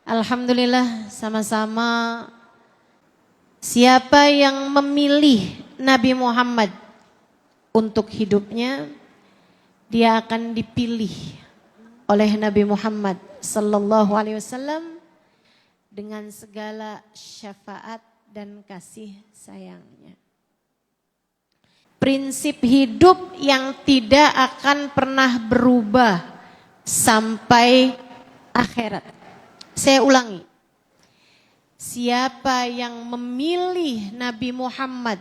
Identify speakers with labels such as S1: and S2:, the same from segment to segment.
S1: Alhamdulillah, sama-sama. Siapa yang memilih Nabi Muhammad untuk hidupnya, dia akan dipilih oleh Nabi Muhammad sallallahu alaihi wasallam dengan segala syafaat dan kasih sayangnya. Prinsip hidup yang tidak akan pernah berubah sampai akhirat. Saya ulangi. Siapa yang memilih Nabi Muhammad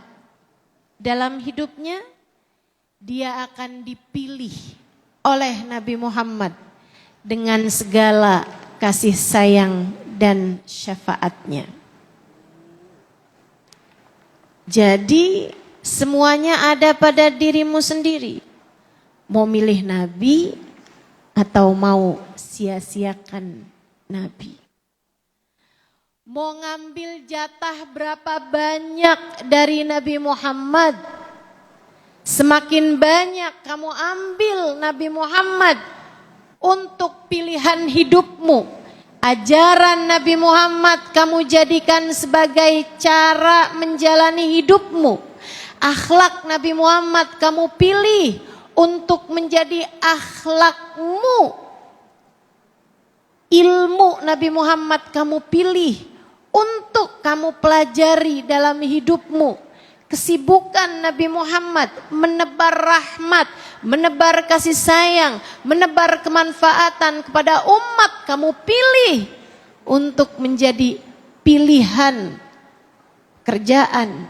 S1: dalam hidupnya, dia akan dipilih oleh Nabi Muhammad dengan segala kasih sayang dan syafaatnya. Jadi semuanya ada pada dirimu sendiri. Mau milih Nabi atau mau sia-siakan Nabi. Mau ngambil jatah berapa banyak dari Nabi Muhammad, semakin banyak kamu ambil Nabi Muhammad untuk pilihan hidupmu. Ajaran Nabi Muhammad kamu jadikan sebagai cara menjalani hidupmu. Akhlak Nabi Muhammad kamu pilih untuk menjadi akhlakmu. Ilmu Nabi Muhammad kamu pilih untuk kamu pelajari dalam hidupmu. Kesibukan Nabi Muhammad menebar rahmat, menebar kasih sayang, menebar kemanfaatan kepada umat kamu pilih untuk menjadi pilihan kerjaan,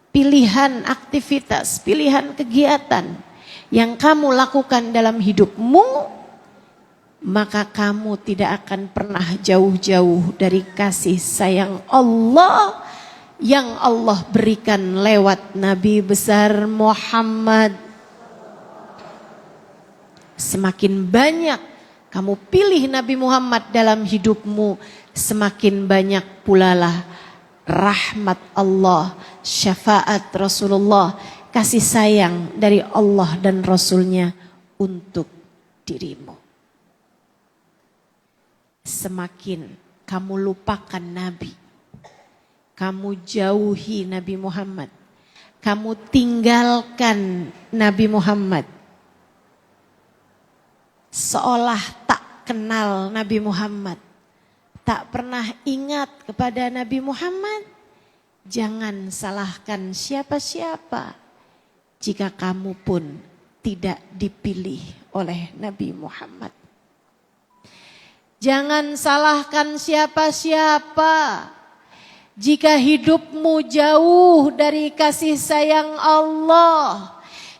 S1: pilihan aktivitas, pilihan kegiatan yang kamu lakukan dalam hidupmu. Maka kamu tidak akan pernah jauh-jauh dari kasih sayang Allah yang Allah berikan lewat Nabi besar Muhammad. Semakin banyak kamu pilih Nabi Muhammad dalam hidupmu, semakin banyak pula lah rahmat Allah, syafaat Rasulullah, kasih sayang dari Allah dan Rasulnya untuk dirimu. Semakin kamu lupakan Nabi, kamu jauhi Nabi Muhammad, kamu tinggalkan Nabi Muhammad, seolah tak kenal Nabi Muhammad, tak pernah ingat kepada Nabi Muhammad, jangan salahkan siapa-siapa jika kamu pun tidak dipilih oleh Nabi Muhammad. Jangan salahkan siapa-siapa jika hidupmu jauh dari kasih sayang Allah,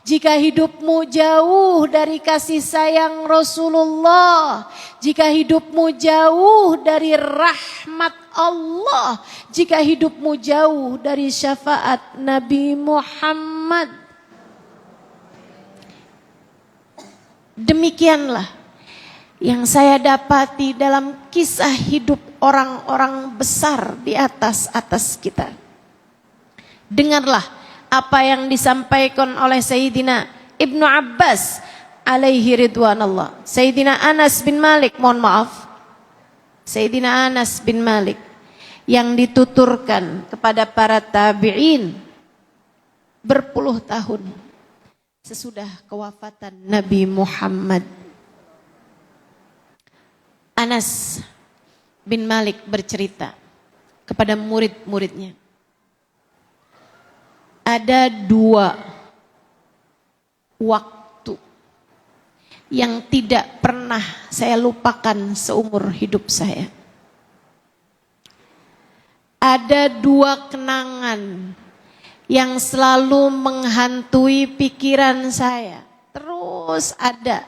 S1: jika hidupmu jauh dari kasih sayang Rasulullah, jika hidupmu jauh dari rahmat Allah, jika hidupmu jauh dari syafaat Nabi Muhammad. Demikianlah yang saya dapati dalam kisah hidup orang-orang besar di atas kita. Dengarlah apa yang disampaikan oleh Sayyidina Ibnu Abbas alaihi ridwanallah. Sayyidina Anas bin Malik, mohon maaf. Sayyidina Anas bin Malik yang dituturkan kepada para tabi'in berpuluh tahun sesudah kewafatan Nabi Muhammad. Anas bin Malik bercerita kepada murid-muridnya. Ada 2 waktu yang tidak pernah saya lupakan seumur hidup saya. Ada 2 kenangan yang selalu menghantui pikiran saya. Terus ada,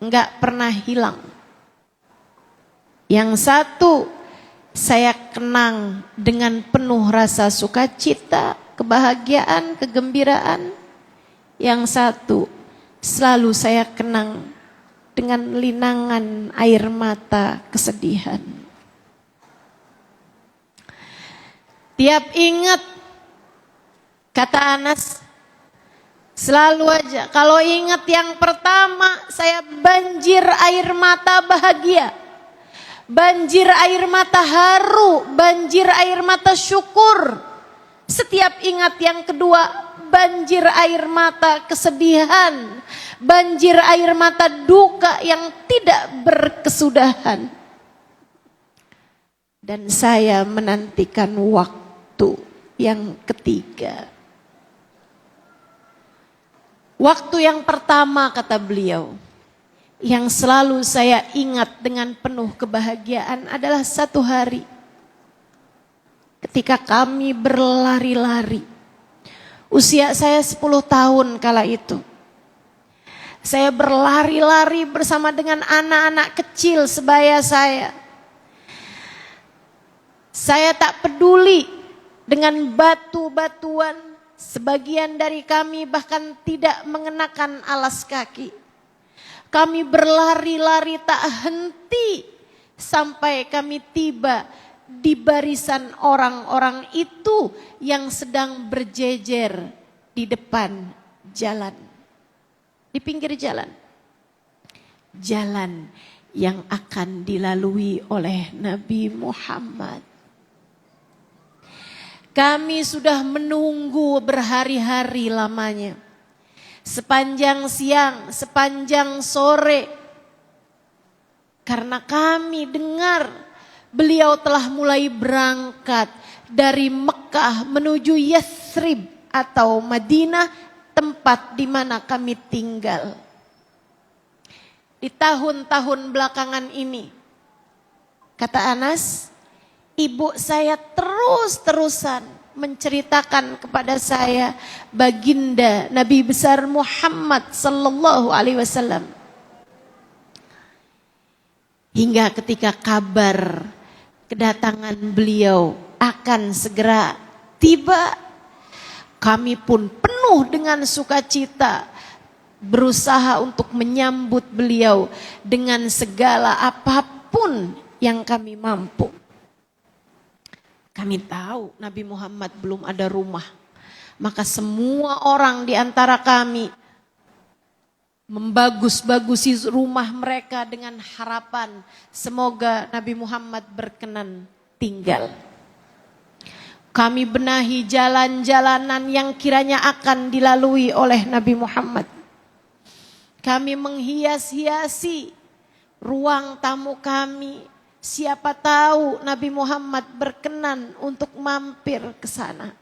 S1: enggak pernah hilang. Yang satu saya kenang dengan penuh rasa sukacita, kebahagiaan, kegembiraan. Yang satu selalu saya kenang dengan linangan air mata kesedihan. Tiap ingat, kata Anas, selalu aja kalau ingat yang pertama saya banjir air mata bahagia. banjir air mata haru, banjir air mata syukur. Setiap ingat yang kedua, banjir air mata kesedihan, banjir air mata duka yang tidak berkesudahan. Dan saya menantikan waktu yang ketiga. Waktu yang pertama, kata beliau, yang selalu saya ingat dengan penuh kebahagiaan adalah satu hari ketika kami berlari-lari. Usia saya 10 tahun kala itu. Saya berlari-lari bersama dengan anak-anak kecil sebaya saya. Saya tak peduli dengan batu-batuan. Sebagian dari kami bahkan tidak mengenakan alas kaki. Kami berlari-lari tak henti sampai kami tiba di barisan orang-orang itu yang sedang berjejer di depan jalan. Di pinggir jalan. Jalan yang akan dilalui oleh Nabi Muhammad. Kami sudah menunggu berhari-hari lamanya. Sepanjang siang, sepanjang sore. Karena kami dengar beliau telah mulai berangkat dari Mekah menuju Yathrib atau Madinah, tempat di mana kami tinggal. Di tahun-tahun belakangan ini, kata Anas, ibu saya terus-terusan menceritakan kepada saya baginda Nabi besar Muhammad sallallahu alaihi wasallam. Hingga ketika kabar kedatangan beliau akan segera tiba, kami pun penuh dengan sukacita berusaha untuk menyambut beliau dengan segala apapun yang kami mampu. Kami tahu Nabi Muhammad belum ada rumah. Maka semua orang di antara kami membagus-bagusi rumah mereka dengan harapan semoga Nabi Muhammad berkenan tinggal. Kami benahi jalan-jalanan yang kiranya akan dilalui oleh Nabi Muhammad. Kami menghias-hiasi ruang tamu kami. Siapa tahu Nabi Muhammad berkenan untuk mampir ke sana.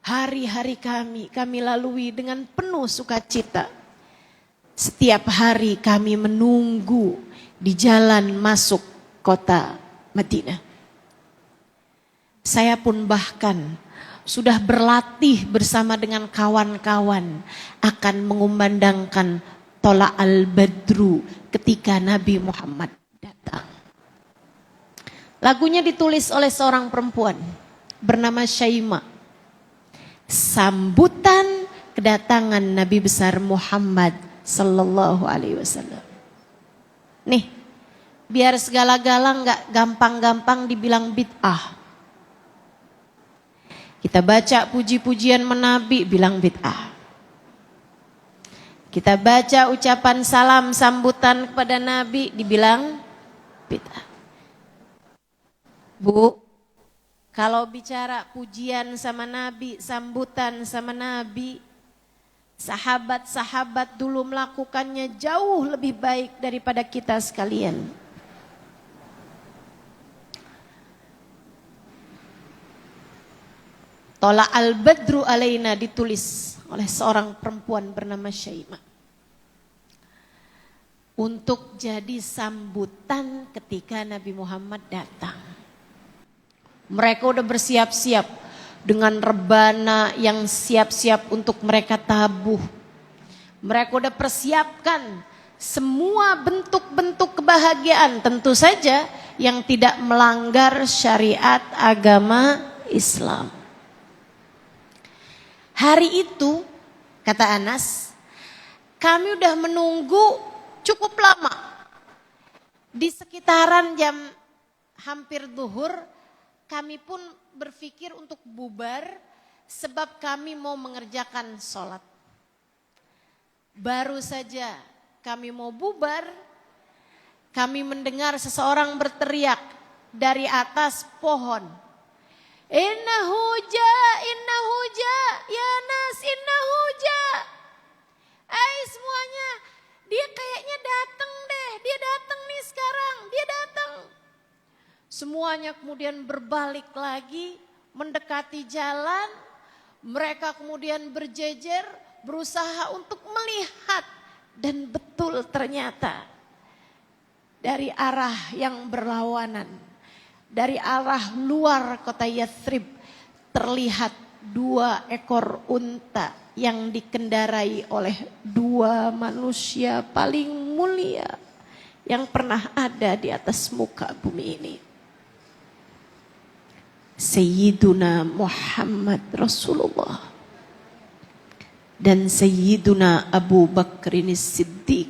S1: Hari-hari kami lalui dengan penuh sukacita. Setiap hari kami menunggu di jalan masuk kota Madinah. Saya pun bahkan sudah berlatih bersama dengan kawan-kawan akan mengumandangkan Tola al-Badru ketika Nabi Muhammad datang. Lagunya ditulis oleh seorang perempuan bernama Syaimah. Sambutan kedatangan Nabi besar Muhammad sallallahu alaihi wasallam. Nih, biar segala-gala enggak gampang-gampang dibilang bid'ah. Kita baca puji-pujian menabi bilang bid'ah. Kita baca ucapan salam sambutan kepada Nabi dibilang bid'ah. Bu, kalau bicara pujian sama Nabi, sambutan sama Nabi, sahabat-sahabat dulu melakukannya jauh lebih baik daripada kita sekalian. Tola al-Badru alaina ditulis oleh seorang perempuan bernama Syaimah. Untuk jadi sambutan ketika Nabi Muhammad datang. Mereka udah bersiap-siap dengan rebana yang siap-siap untuk mereka tabuh. Mereka udah persiapkan semua bentuk-bentuk kebahagiaan, tentu saja yang tidak melanggar syariat agama Islam. Hari itu, kata Anas, kami udah menunggu cukup lama. Di sekitaran jam hampir zuhur, kami pun berpikir untuk bubar sebab kami mau mengerjakan sholat. Baru saja kami mau bubar, kami mendengar seseorang berteriak dari atas pohon. Innahu ja, ya nas, innahu ja. Semuanya, dia kayaknya datang deh, dia datang nih sekarang, dia datang. Semuanya kemudian berbalik lagi, mendekati jalan. Mereka kemudian berjejer, berusaha untuk melihat. Dan betul ternyata dari arah yang berlawanan, dari arah luar kota Yathrib terlihat 2 ekor unta yang dikendarai oleh 2 manusia paling mulia yang pernah ada di atas muka bumi ini. Sayyiduna Muhammad Rasulullah dan Sayyiduna Abu Bakrin Siddiq,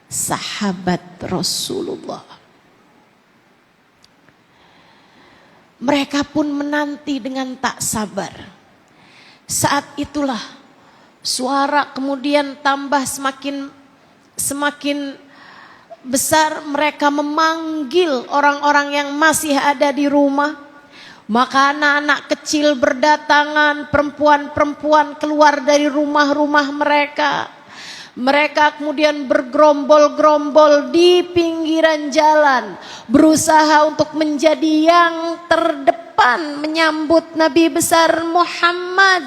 S1: sahabat Rasulullah. Mereka pun menanti dengan tak sabar. Saat itulah suara kemudian tambah semakin besar. Mereka memanggil orang-orang yang masih ada di rumah. Maka anak-anak kecil berdatangan, perempuan-perempuan keluar dari rumah-rumah mereka. Mereka kemudian bergerombol-gerombol di pinggiran jalan, berusaha untuk menjadi yang terdepan menyambut Nabi besar Muhammad.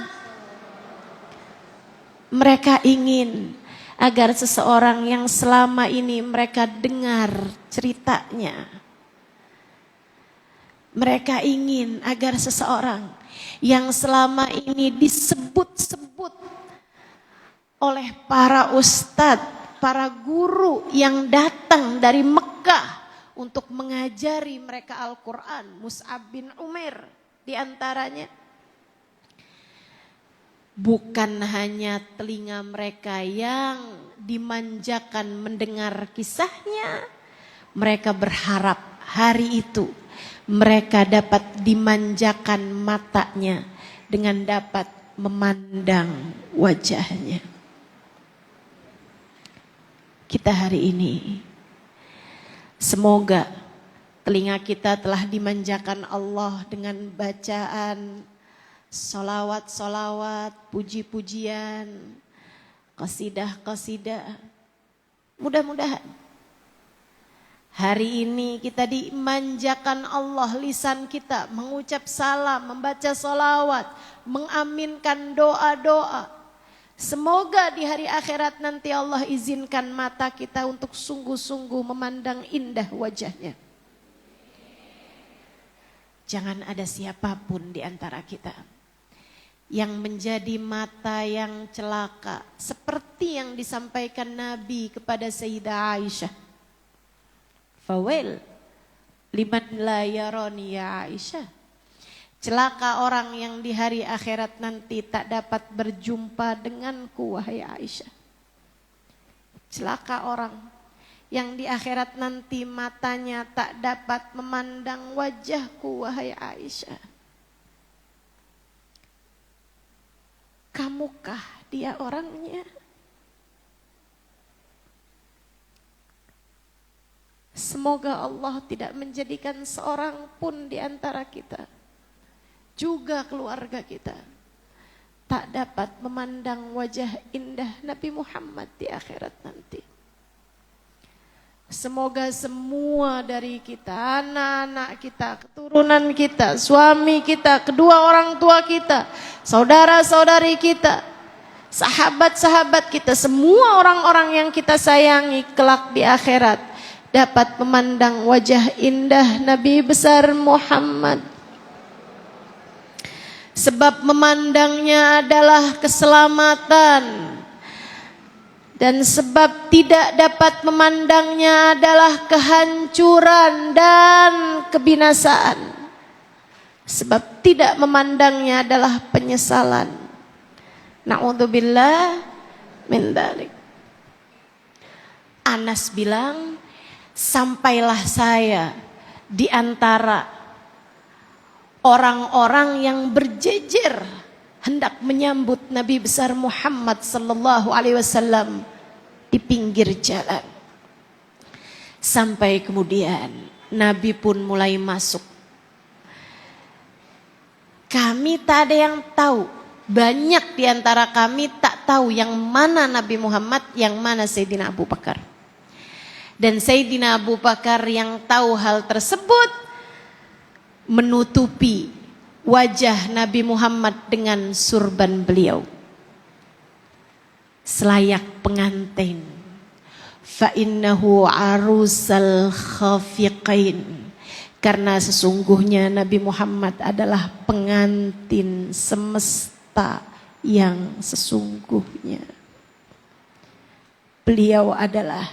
S1: Mereka ingin agar seseorang yang selama ini mereka dengar ceritanya. Mereka ingin agar seseorang yang selama ini disebut-sebut oleh para ustadz, para guru yang datang dari Mekah untuk mengajari mereka Al-Quran, Mus'ab bin Umair diantaranya. Bukan hanya telinga mereka yang dimanjakan mendengar kisahnya, mereka berharap hari itu mereka dapat dimanjakan matanya dengan dapat memandang wajahnya. Kita hari ini, semoga telinga kita telah dimanjakan Allah dengan bacaan solawat-solawat, puji-pujian, qasidah-qasidah. Mudah-mudahan hari ini kita dimanjakan Allah lisan kita, mengucap salam, membaca solawat, mengaminkan doa-doa. Semoga di hari akhirat nanti Allah izinkan mata kita untuk sungguh-sungguh memandang indah wajahnya. Jangan ada siapapun di antara kita yang menjadi mata yang celaka, seperti yang disampaikan Nabi kepada Sayyidah Aisyah. Fawail liman la yarani ya Aisyah. Celaka orang yang di hari akhirat nanti tak dapat berjumpa denganku wahai Aisyah. Celaka orang yang di akhirat nanti matanya tak dapat memandang wajahku wahai Aisyah. Kamukah dia orangnya? Semoga Allah tidak menjadikan seorang pun di antara kita, juga keluarga kita, tak dapat memandang wajah indah Nabi Muhammad di akhirat nanti. Semoga semua dari kita, anak-anak kita, keturunan kita, suami kita, kedua orang tua kita, saudara-saudari kita, sahabat-sahabat kita, semua orang-orang yang kita sayangi kelak di akhirat dapat memandang wajah indah Nabi besar Muhammad. Sebab memandangnya adalah keselamatan, dan sebab tidak dapat memandangnya adalah kehancuran dan kebinasaan. Sebab tidak memandangnya adalah penyesalan. Na'udzubillah min dzalik. Anas bilang, sampailah saya di antara orang-orang yang berjejer hendak menyambut Nabi besar Muhammad sallallahu alaihi wasallam di pinggir jalan. Sampai kemudian Nabi pun mulai masuk. Kami tak ada yang tahu. Banyak di antara kami tak tahu yang mana Nabi Muhammad, yang mana Sayyidina Abu Bakar. Dan Sayyidina Abu Bakar yang tahu hal tersebut menutupi wajah Nabi Muhammad dengan surban beliau. Selayak pengantin. Fa innahu arusal khafiqain. Karena sesungguhnya Nabi Muhammad adalah pengantin semesta yang sesungguhnya. Beliau adalah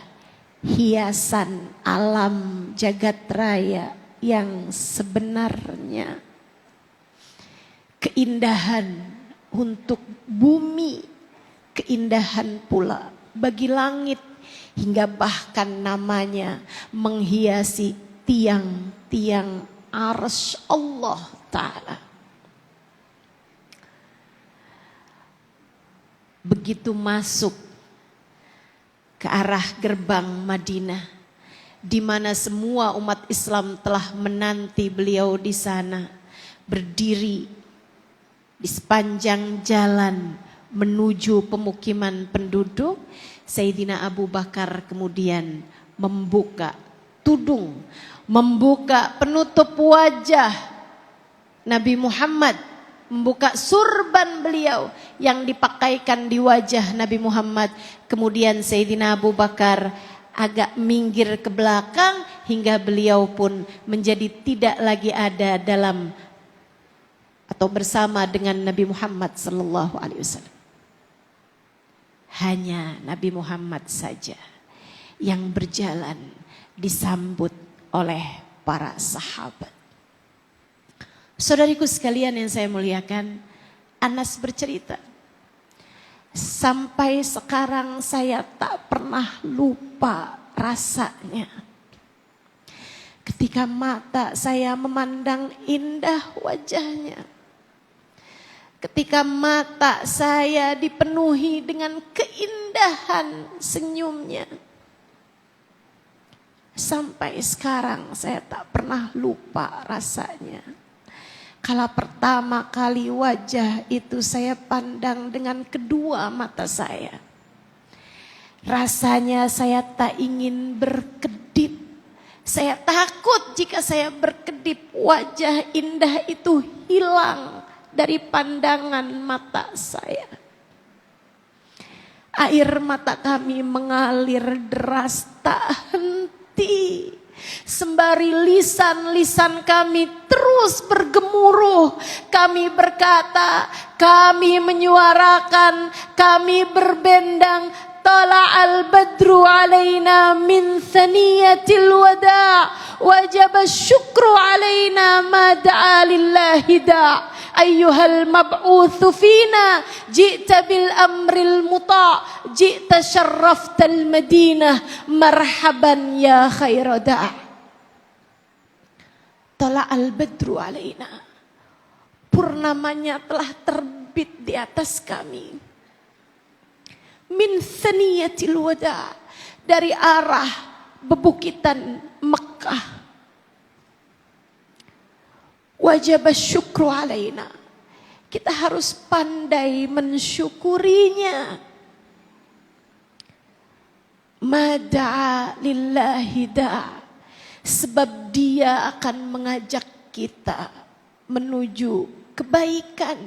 S1: hiasan alam jagat raya yang sebenarnya. Keindahan untuk bumi, keindahan pula bagi langit, hingga bahkan namanya menghiasi tiang-tiang arsy Allah Ta'ala. Begitu masuk ke arah gerbang Madinah, di mana semua umat Islam telah menanti beliau di sana, berdiri di sepanjang jalan menuju pemukiman penduduk. Sayyidina Abu Bakar kemudian membuka tudung, membuka penutup wajah Nabi Muhammad, membuka surban beliau yang dipakaikan di wajah Nabi Muhammad. Kemudian Sayyidina Abu Bakar agak minggir ke belakang hingga beliau pun menjadi tidak lagi ada dalam atau bersama dengan Nabi Muhammad sallallahu alaihi wasallam. Hanya Nabi Muhammad saja yang berjalan disambut oleh para sahabat. Saudariku sekalian yang saya muliakan, Anas bercerita, sampai sekarang saya tak pernah lupa rasanya ketika mata saya memandang indah wajahnya. Ketika mata saya dipenuhi dengan keindahan senyumnya. Sampai sekarang saya tak pernah lupa rasanya. Kala pertama kali wajah itu saya pandang dengan kedua mata saya. Rasanya saya tak ingin berkedip. Saya takut jika saya berkedip wajah indah itu hilang dari pandangan mata saya. Air mata kami mengalir deras tak henti. Sembari lisan-lisan kami terus bergemuruh. Kami berkata, kami menyuarakan, kami berbendang. Tala'al badru alaina min thaniyatil wada' wajib syukru alaina ma da'a lillahi da' ayyuhal mab'uthu fina ji'ta bil amril muta' ji'ta syarraftal madinah marhaban ya khaira da'. Tala'al badru alaina, purnamanya telah terbit di atas kami. Min thaniyatil wada', dari arah bebukitan Mekah. Wajib syukru alaina, kita harus pandai mensyukurinya. Mada'a lillahi da', sebab dia akan mengajak kita menuju kebaikan,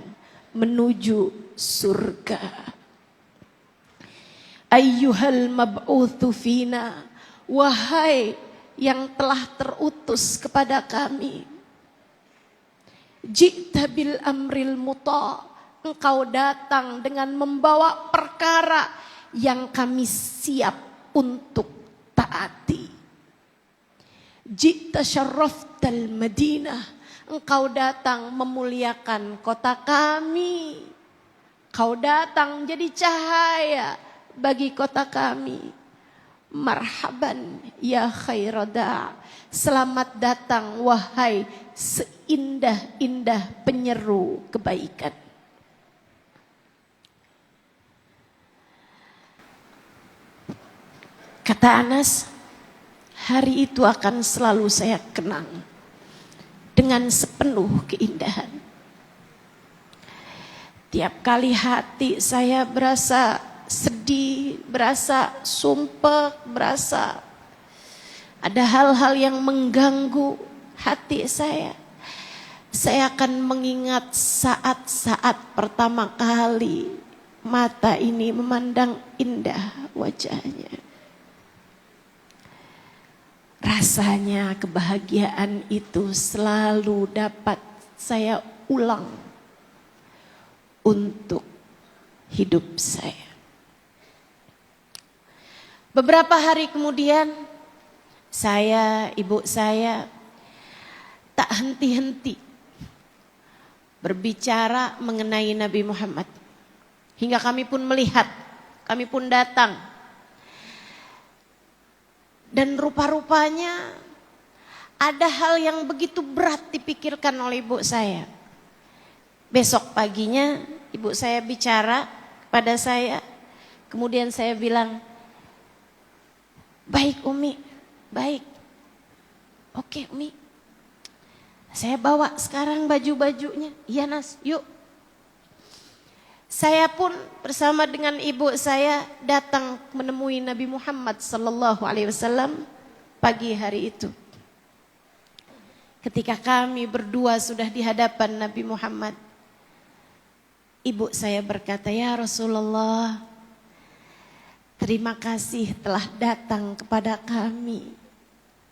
S1: menuju surga. Ayyuhal mab'uthu fina, wahai yang telah terutus kepada kami. Ji'ta bil amril muta', engkau datang dengan membawa perkara yang kami siap untuk taati. Ji'ta syarraftal madinah, engkau datang memuliakan kota kami. Kau datang jadi cahaya bagi kota kami. Marhaban ya khairada, selamat datang wahai seindah-indah penyeru kebaikan. Kata Anas, hari itu akan selalu saya kenang dengan sepenuh keindahan. Tiap kali hati saya berasa sedih, berasa sumpek, berasa ada hal-hal yang mengganggu hati saya akan mengingat saat-saat pertama kali mata ini memandang indah wajahnya. Rasanya kebahagiaan itu selalu dapat saya ulang untuk hidup saya. Beberapa hari kemudian ibu saya tak henti-henti berbicara mengenai Nabi Muhammad. Hingga kami pun melihat, kami pun datang. Dan rupa-rupanya ada hal yang begitu berat dipikirkan oleh ibu saya. Besok paginya ibu saya bicara kepada saya. Kemudian saya bilang, baik Umi, baik. Oke Umi, saya bawa sekarang baju-bajunya. Iya Nas, yuk. Saya pun bersama dengan ibu saya datang menemui Nabi Muhammad sallallahu alaihi wasallam pagi hari itu. Ketika kami berdua sudah di hadapan Nabi Muhammad, ibu saya berkata, "Ya Rasulullah, terima kasih telah datang kepada kami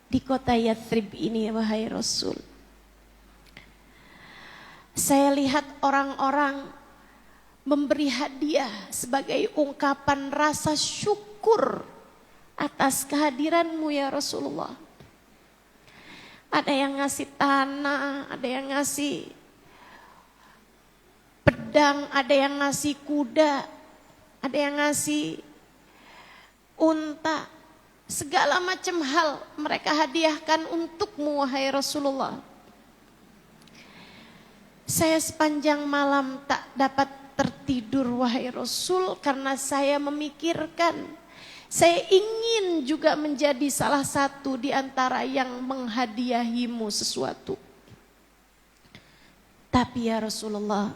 S1: di kota Yathrib ini, wahai Rasul. Saya lihat orang-orang memberi hadiah sebagai ungkapan rasa syukur atas kehadiranmu ya Rasulullah. Ada yang ngasih tanah, ada yang ngasih pedang, ada yang ngasih kuda, ada yang ngasih unta. Segala macam hal mereka hadiahkan untukmu wahai Rasulullah. Saya sepanjang malam tak dapat tertidur wahai Rasul karena saya memikirkan saya ingin juga menjadi salah satu di antara yang menghadiahimu sesuatu. Tapi ya Rasulullah,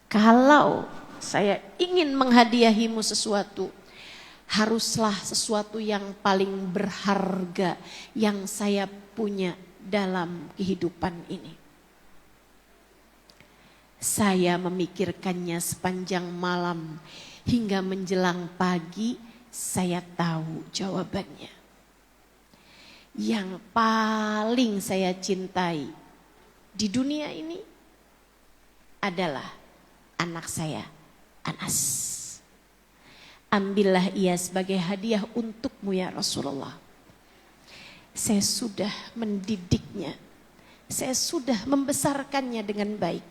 S1: kalau saya ingin menghadiahimu sesuatu, haruslah sesuatu yang paling berharga yang saya punya dalam kehidupan ini. Saya memikirkannya sepanjang malam hingga menjelang pagi saya tahu jawabannya. Yang paling saya cintai di dunia ini adalah anak saya, Anas. Ambillah ia sebagai hadiah untukmu ya Rasulullah. Saya sudah mendidiknya, saya sudah membesarkannya dengan baik.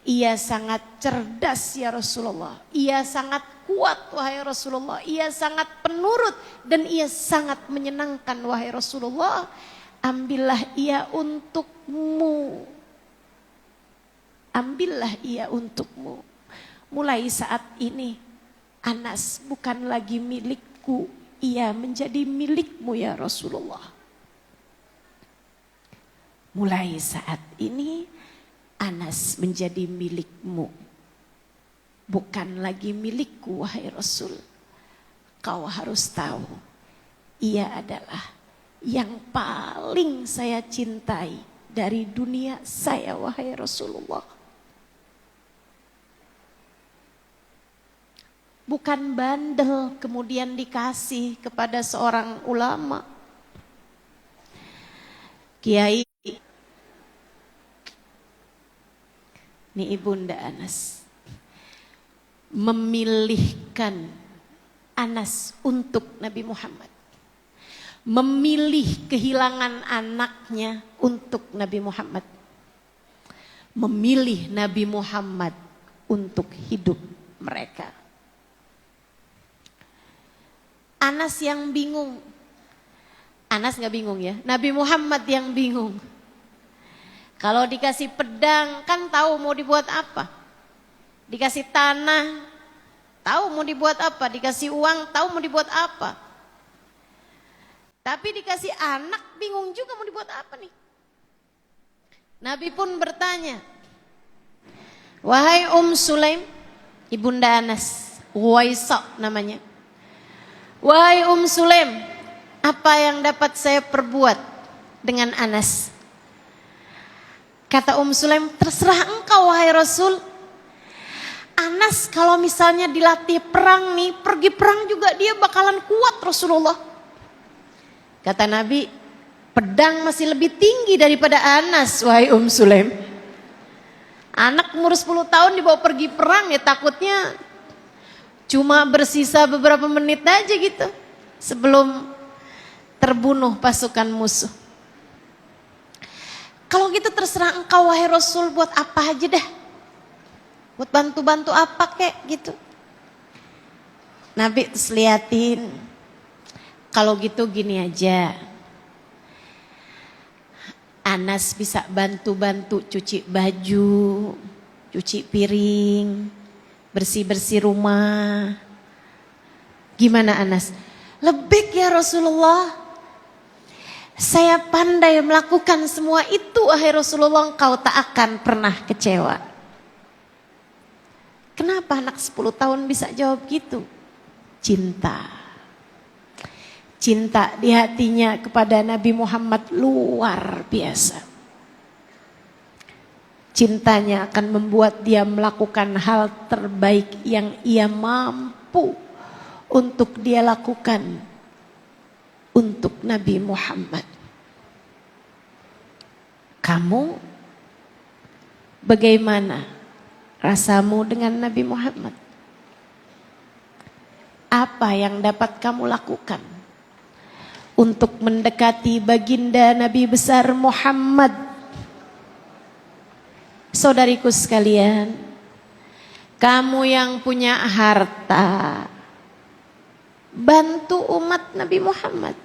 S1: Ia sangat cerdas ya Rasulullah. Ia sangat kuat wahai Rasulullah. Ia sangat penurut dan ia sangat menyenangkan wahai Rasulullah. Ambillah ia untukmu. Ambillah ia untukmu. Mulai saat ini Anas bukan lagi milikku. Ia menjadi milikmu ya Rasulullah. Mulai saat ini Anas menjadi milikmu, bukan lagi milikku wahai Rasul. Kau harus tahu, ia adalah yang paling saya cintai dari dunia saya wahai Rasulullah. Bukan bandel kemudian dikasih kepada seorang ulama. Kiai, ini Ibunda Anas memilihkan Anas untuk Nabi Muhammad. Memilih kehilangan anaknya untuk Nabi Muhammad. Memilih Nabi Muhammad untuk hidup mereka. Anas yang bingung. Anas gak bingung ya, Nabi Muhammad yang bingung. Kalau dikasih pedang kan tahu mau dibuat apa. Dikasih tanah tahu mau dibuat apa. Dikasih uang tahu mau dibuat apa. Tapi dikasih anak bingung juga mau dibuat apa nih. Nabi pun bertanya, wahai Sulaim, ibunda Anas, Uwaisa namanya. Wahai Sulaim, apa yang dapat saya perbuat dengan Anas? Kata Sulaim, terserah engkau wahai Rasul. Anas kalau misalnya dilatih perang nih, pergi perang juga dia bakalan kuat Rasulullah. Kata Nabi, pedang masih lebih tinggi daripada Anas wahai Sulaim. Anak umur 10 tahun dibawa pergi perang ya takutnya cuma bersisa beberapa menit aja gitu sebelum terbunuh pasukan musuh. Kalau gitu terserah engkau wahai Rasul buat apa aja dah. Buat bantu-bantu apa kek gitu. Nabi terus liatin. Kalau gitu gini aja. Anas bisa bantu-bantu cuci baju, cuci piring, bersih-bersih rumah. Gimana Anas? Lebih ya Rasulullah. Saya pandai melakukan semua itu wahai Rasulullah, engkau tak akan pernah kecewa. Kenapa anak 10 tahun bisa jawab gitu? Cinta. Cinta di hatinya kepada Nabi Muhammad luar biasa. Cintanya akan membuat dia melakukan hal terbaik yang ia mampu untuk dia lakukan untuk Nabi Muhammad. Kamu bagaimana rasamu dengan Nabi Muhammad? Apa yang dapat kamu lakukan untuk mendekati baginda Nabi besar Muhammad? Saudariku sekalian, kamu yang punya harta, bantu umat Nabi Muhammad.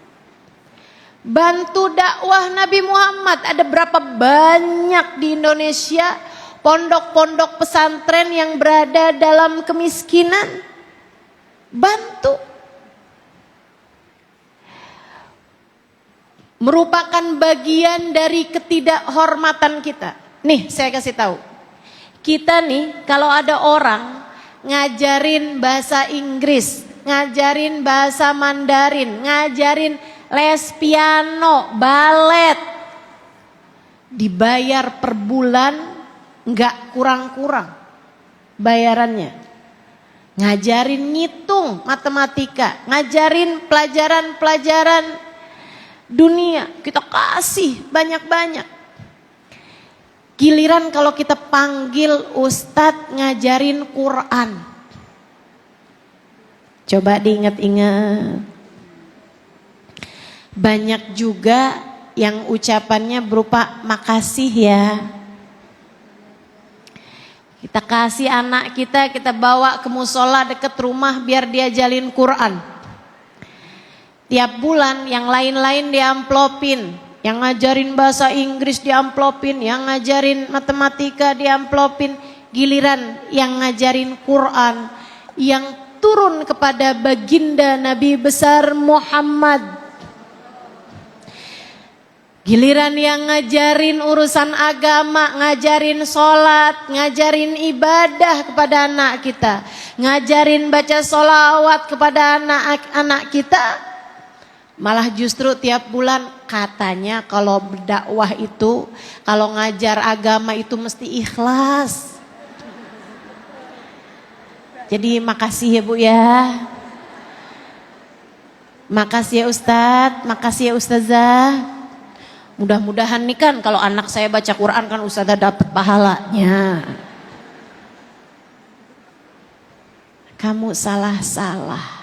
S1: Bantu dakwah Nabi Muhammad. Ada berapa banyak di Indonesia pondok-pondok pesantren yang berada dalam kemiskinan? Bantu. Merupakan bagian dari ketidakhormatan kita. Nih saya kasih tahu. Kita nih kalau ada orang ngajarin bahasa Inggris, ngajarin bahasa Mandarin, ngajarin les piano, balet, dibayar per bulan nggak kurang-kurang bayarannya. Ngajarin ngitung matematika, ngajarin pelajaran-pelajaran dunia, kita kasih banyak-banyak. Giliran kalau kita panggil ustadz ngajarin Quran, coba diingat-ingat. Banyak juga yang ucapannya berupa makasih ya. Kita kasih anak kita bawa ke musola deket rumah biar dia jalin Quran. Tiap bulan yang lain-lain diamplopin, yang ngajarin bahasa Inggris diamplopin, yang ngajarin matematika diamplopin. Giliran yang ngajarin Quran, yang turun kepada baginda Nabi besar Muhammad, giliran yang ngajarin urusan agama, ngajarin sholat, ngajarin ibadah kepada anak kita, ngajarin baca sholawat kepada anak-anak kita, malah justru tiap bulan katanya kalau berdakwah itu, kalau ngajar agama itu mesti ikhlas. Jadi makasih ya Bu ya. Makasih ya Ustadz, makasih ya Ustazah. Mudah-mudahan nih kan kalau anak saya baca Quran kan Ustazah dapat pahalanya. Kamu salah-salah.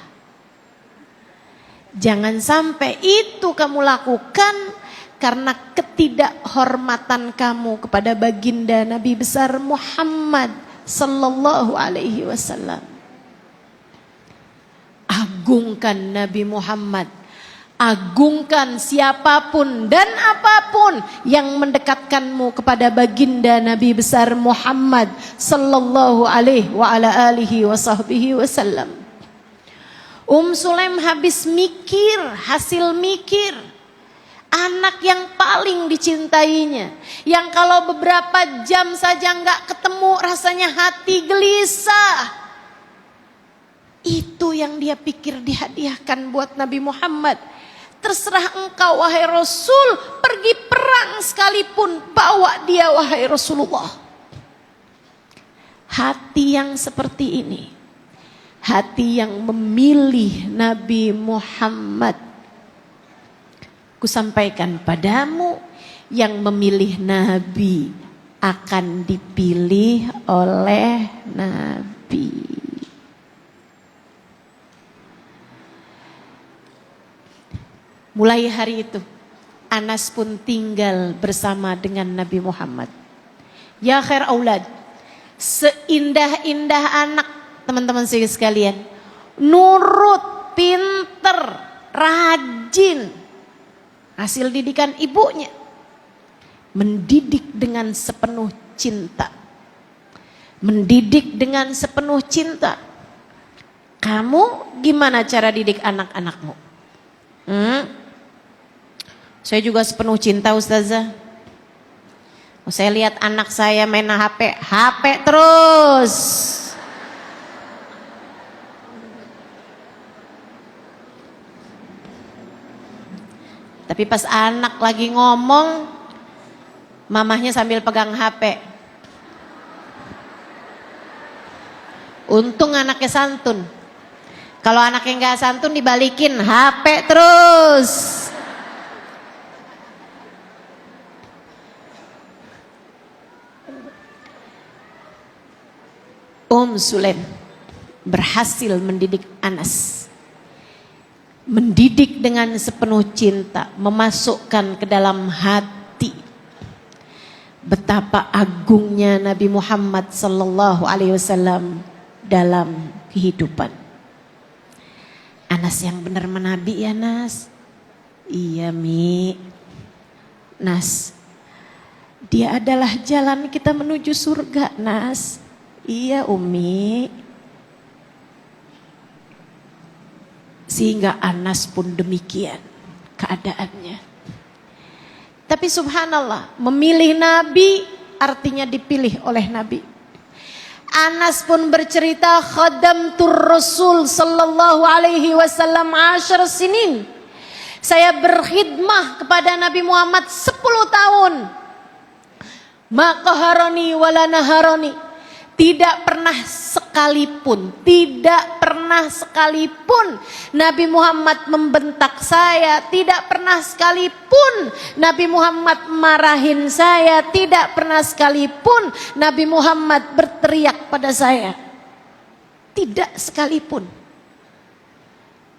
S1: Jangan sampai itu kamu lakukan karena ketidakhormatan kamu kepada baginda Nabi besar Muhammad sallallahu alaihi wasallam. Agungkan Nabi Muhammad. Agungkan siapapun dan apapun yang mendekatkanmu kepada baginda Nabi besar Muhammad sallallahu alaihi wa ala alihi wa sahbihi wasallam. Sulaim habis mikir, hasil mikir. Anak yang paling dicintainya. Yang kalau beberapa jam saja nggak ketemu rasanya hati gelisah. Itu yang dia pikir dihadiahkan buat Nabi Muhammad. Terserah engkau wahai Rasul, pergi perang sekalipun, bawa dia wahai Rasulullah. Hati yang seperti ini, hati yang memilih Nabi Muhammad. Kusampaikan padamu, yang memilih Nabi akan dipilih oleh Nabi. Mulai hari itu, Anas pun tinggal bersama dengan Nabi Muhammad. Ya khair aulad, seindah-indah anak teman-teman sekalian, nurut, pinter, rajin, hasil didikan ibunya, mendidik dengan sepenuh cinta. Mendidik dengan sepenuh cinta. Kamu gimana cara didik anak-anakmu? Saya juga sepenuh cinta Ustazah. Saya lihat anak saya main HP terus. Tapi pas anak lagi ngomong, mamahnya sambil pegang HP. Untung anaknya santun. Kalau anaknya nggak santun dibalikin HP terus. Sulaim berhasil mendidik Anas. Mendidik dengan sepenuh cinta, memasukkan ke dalam hati betapa agungnya Nabi Muhammad sallallahu alaihi wasallam dalam kehidupan. Anas yang benar menabi ya Nas. Iya Mi. Nas, dia adalah jalan kita menuju surga Nas. Iya Umi. Sehingga Anas pun demikian keadaannya. Tapi subhanallah, memilih Nabi artinya dipilih oleh Nabi. Anas pun bercerita, khadamtur Rasul sallallahu alaihi wasallam 10 sinin. Saya berkhidmah kepada Nabi Muhammad 10 tahun. Ma qaharani wala naharani. Tidak pernah sekalipun Nabi Muhammad membentak saya, tidak pernah sekalipun Nabi Muhammad marahin saya, tidak pernah sekalipun Nabi Muhammad berteriak pada saya. Tidak sekalipun.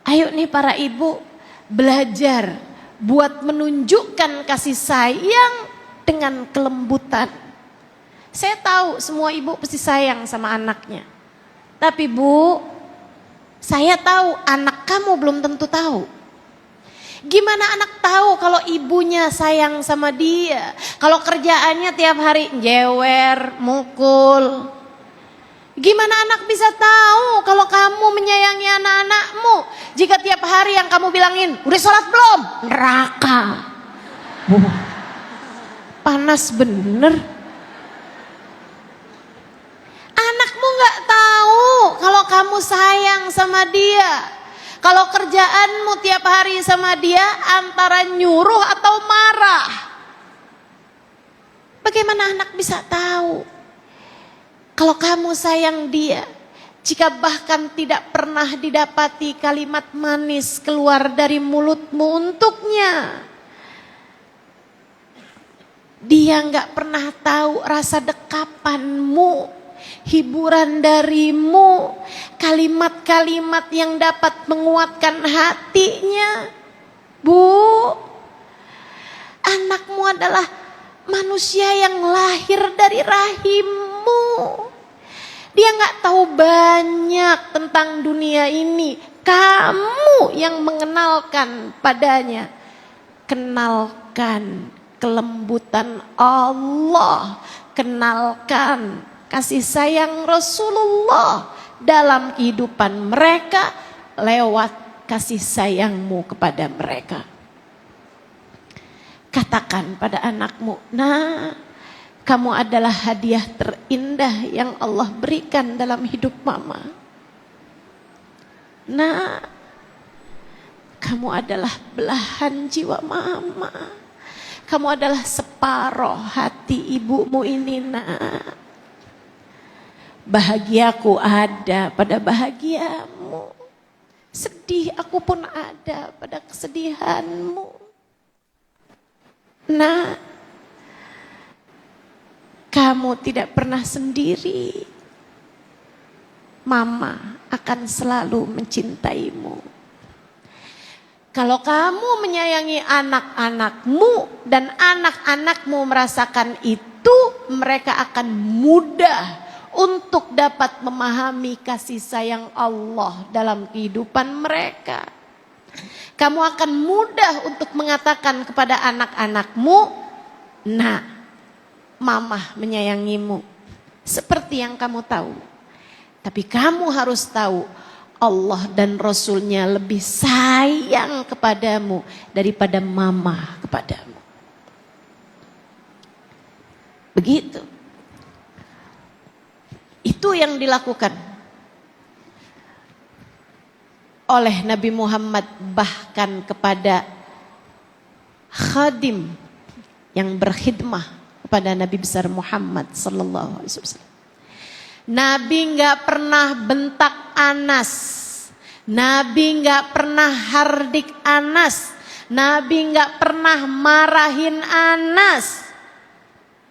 S1: Ayo nih para ibu, belajar buat menunjukkan kasih sayang dengan kelembutan. Saya tahu semua ibu pasti sayang sama anaknya. Tapi Bu, saya tahu anak kamu belum tentu tahu. Gimana anak tahu kalau ibunya sayang sama dia? Kalau kerjaannya tiap hari jewer, mukul. Gimana anak bisa tahu kalau kamu menyayangi anak-anakmu? Jika tiap hari yang kamu bilangin, udah sholat belum? Neraka. Panas bener. Anakmu gak tahu kalau kamu sayang sama dia. Kalau kerjaanmu tiap hari sama dia antara nyuruh atau marah. Bagaimana anak bisa tahu kalau kamu sayang dia? Jika bahkan tidak pernah didapati kalimat manis keluar dari mulutmu untuknya. Dia gak pernah tahu rasa dekapanmu. Hiburan darimu, kalimat-kalimat yang dapat menguatkan hatinya. Bu, anakmu adalah manusia yang lahir dari rahimmu. Dia gak tahu banyak tentang dunia ini. Kamu yang mengenalkan padanya. Kenalkan kelembutan Allah. Kenalkan kasih sayang Rasulullah dalam kehidupan mereka lewat kasih sayangmu kepada mereka. Katakan pada anakmu, nah, kamu adalah hadiah terindah yang Allah berikan dalam hidup mama. Nah, kamu adalah belahan jiwa mama. Kamu adalah separoh hati ibumu ini, nak. Bahagiaku ada pada bahagiamu. Sedih aku pun ada pada kesedihanmu. Nah, kamu tidak pernah sendiri. Mama akan selalu mencintaimu. Kalau kamu menyayangi anak-anakmu dan anak-anakmu merasakan itu, mereka akan mudah untuk dapat memahami kasih sayang Allah dalam kehidupan mereka. Kamu akan mudah untuk mengatakan kepada anak-anakmu, nah, mama menyayangimu seperti yang kamu tahu. Tapi kamu harus tahu, Allah dan Rasulnya lebih sayang kepadamu daripada mama kepadamu. Begitu. Itu yang dilakukan oleh Nabi Muhammad, bahkan kepada khadim yang berkhidmah kepada Nabi besar Muhammad sallallahu alaihi wasallam. Nabi nggak pernah bentak Anas, Nabi nggak pernah hardik Anas, Nabi nggak pernah marahin Anas.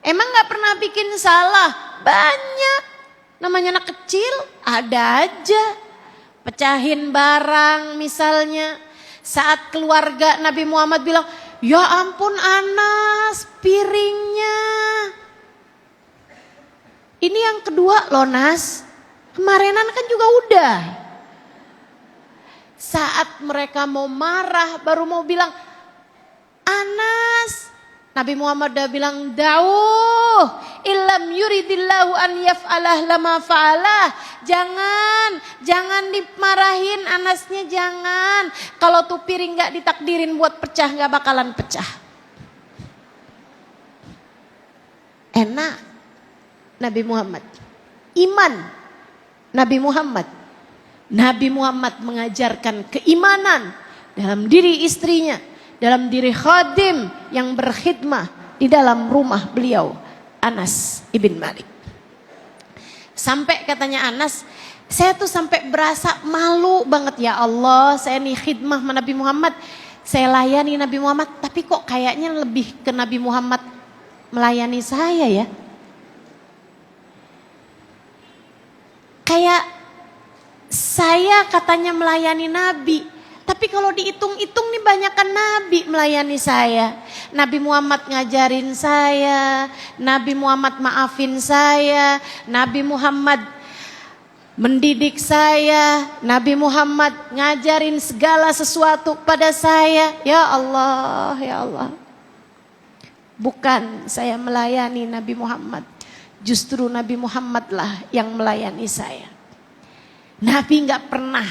S1: Emang nggak pernah bikin salah? Banyak. Namanya anak kecil, ada aja. Pecahin barang misalnya. Saat keluarga Nabi Muhammad bilang, ya ampun Anas, piringnya. Ini yang kedua loh Nas, kemarinan kan juga udah. Saat mereka mau marah, baru mau bilang, Anas, Nabi Muhammad udah bilang, dauh, illam yuridillahu an yaf'alah lama fa'alah. Jangan dimarahin Anasnya, jangan. Kalau tuh piring gak ditakdirin buat pecah, gak bakalan pecah. Enak. Nabi Muhammad, iman Nabi Muhammad. Nabi Muhammad mengajarkan keimanan dalam diri istrinya, dalam diri khadim yang berkhidmah di dalam rumah beliau, Anas ibn Malik. Sampai katanya Anas, saya tuh sampai berasa malu banget, ya Allah, saya nih khidmah sama Nabi Muhammad, saya layani Nabi Muhammad, tapi kok kayaknya lebih ke Nabi Muhammad melayani saya ya. Kayak saya katanya melayani Nabi, tapi kalau dihitung-hitung nih banyakkan Nabi melayani saya. Nabi Muhammad ngajarin saya, Nabi Muhammad maafin saya, Nabi Muhammad mendidik saya, Nabi Muhammad ngajarin segala sesuatu pada saya. Ya Allah, ya Allah. Bukan saya melayani Nabi Muhammad, justru Nabi Muhammadlah yang melayani saya. Nabi gak pernah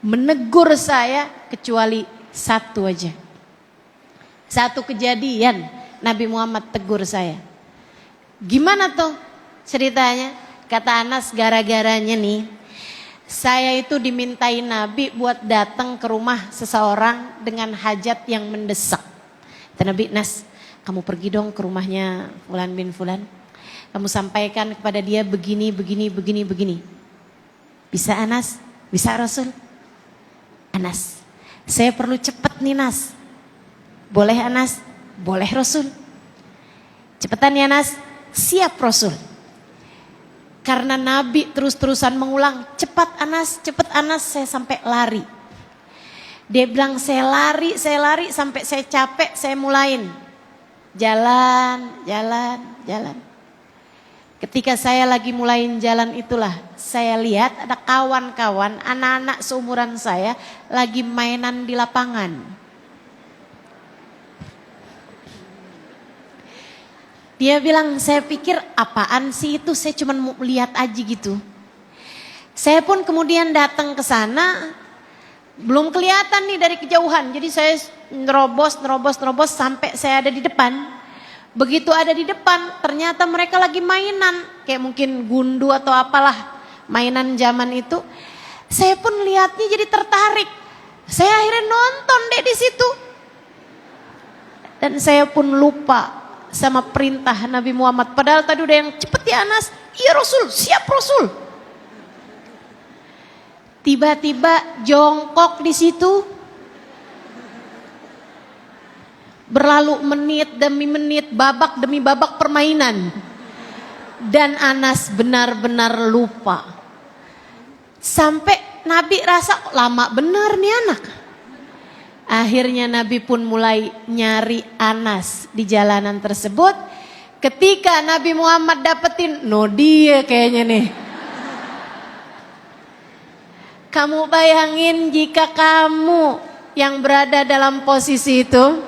S1: menegur saya kecuali satu aja. Satu kejadian Nabi Muhammad tegur saya. Gimana tuh ceritanya? Kata Anas, gara-garanya nih, saya itu dimintai Nabi buat datang ke rumah seseorang dengan hajat yang mendesak. Kata Nabi, Nas, kamu pergi dong ke rumahnya Fulan bin Fulan. Kamu sampaikan kepada dia begini. Bisa Anas? Bisa Rasul? Anas, saya perlu cepat nih Nas. Boleh Anas? Boleh Rasul. Cepetan ya Nas? Siap Rasul. Karena Nabi terus-terusan mengulang, cepat Anas, saya sampai lari. Dia bilang saya lari sampai saya capek, saya mulain. Jalan. Ketika saya lagi mulain jalan itulah, saya lihat ada kawan-kawan, anak-anak seumuran saya lagi mainan di lapangan. Dia bilang, saya pikir apaan sih itu, saya cuma mau lihat aja gitu. Saya pun kemudian datang ke sana, Belum kelihatan nih dari kejauhan. Jadi saya nerobos sampai saya ada di depan. Begitu ada di depan, ternyata mereka lagi mainan. Kayak mungkin gundu atau apalah, mainan zaman itu. Saya pun lihatnya jadi tertarik. Saya akhirnya nonton deh di situ. Dan saya pun lupa sama perintah Nabi Muhammad. Padahal tadi udah yang cepet ya Anas. Iya Rasul, siap Rasul. Tiba-tiba jongkok di situ. Berlalu menit demi menit, babak demi babak permainan. Dan Anas benar-benar lupa. Sampai Nabi rasa lama benar nih anak. Akhirnya Nabi pun mulai nyari Anas di jalanan tersebut. Ketika Nabi Muhammad dapetin, no dia kayaknya nih. Kamu bayangin jika kamu yang berada dalam posisi itu.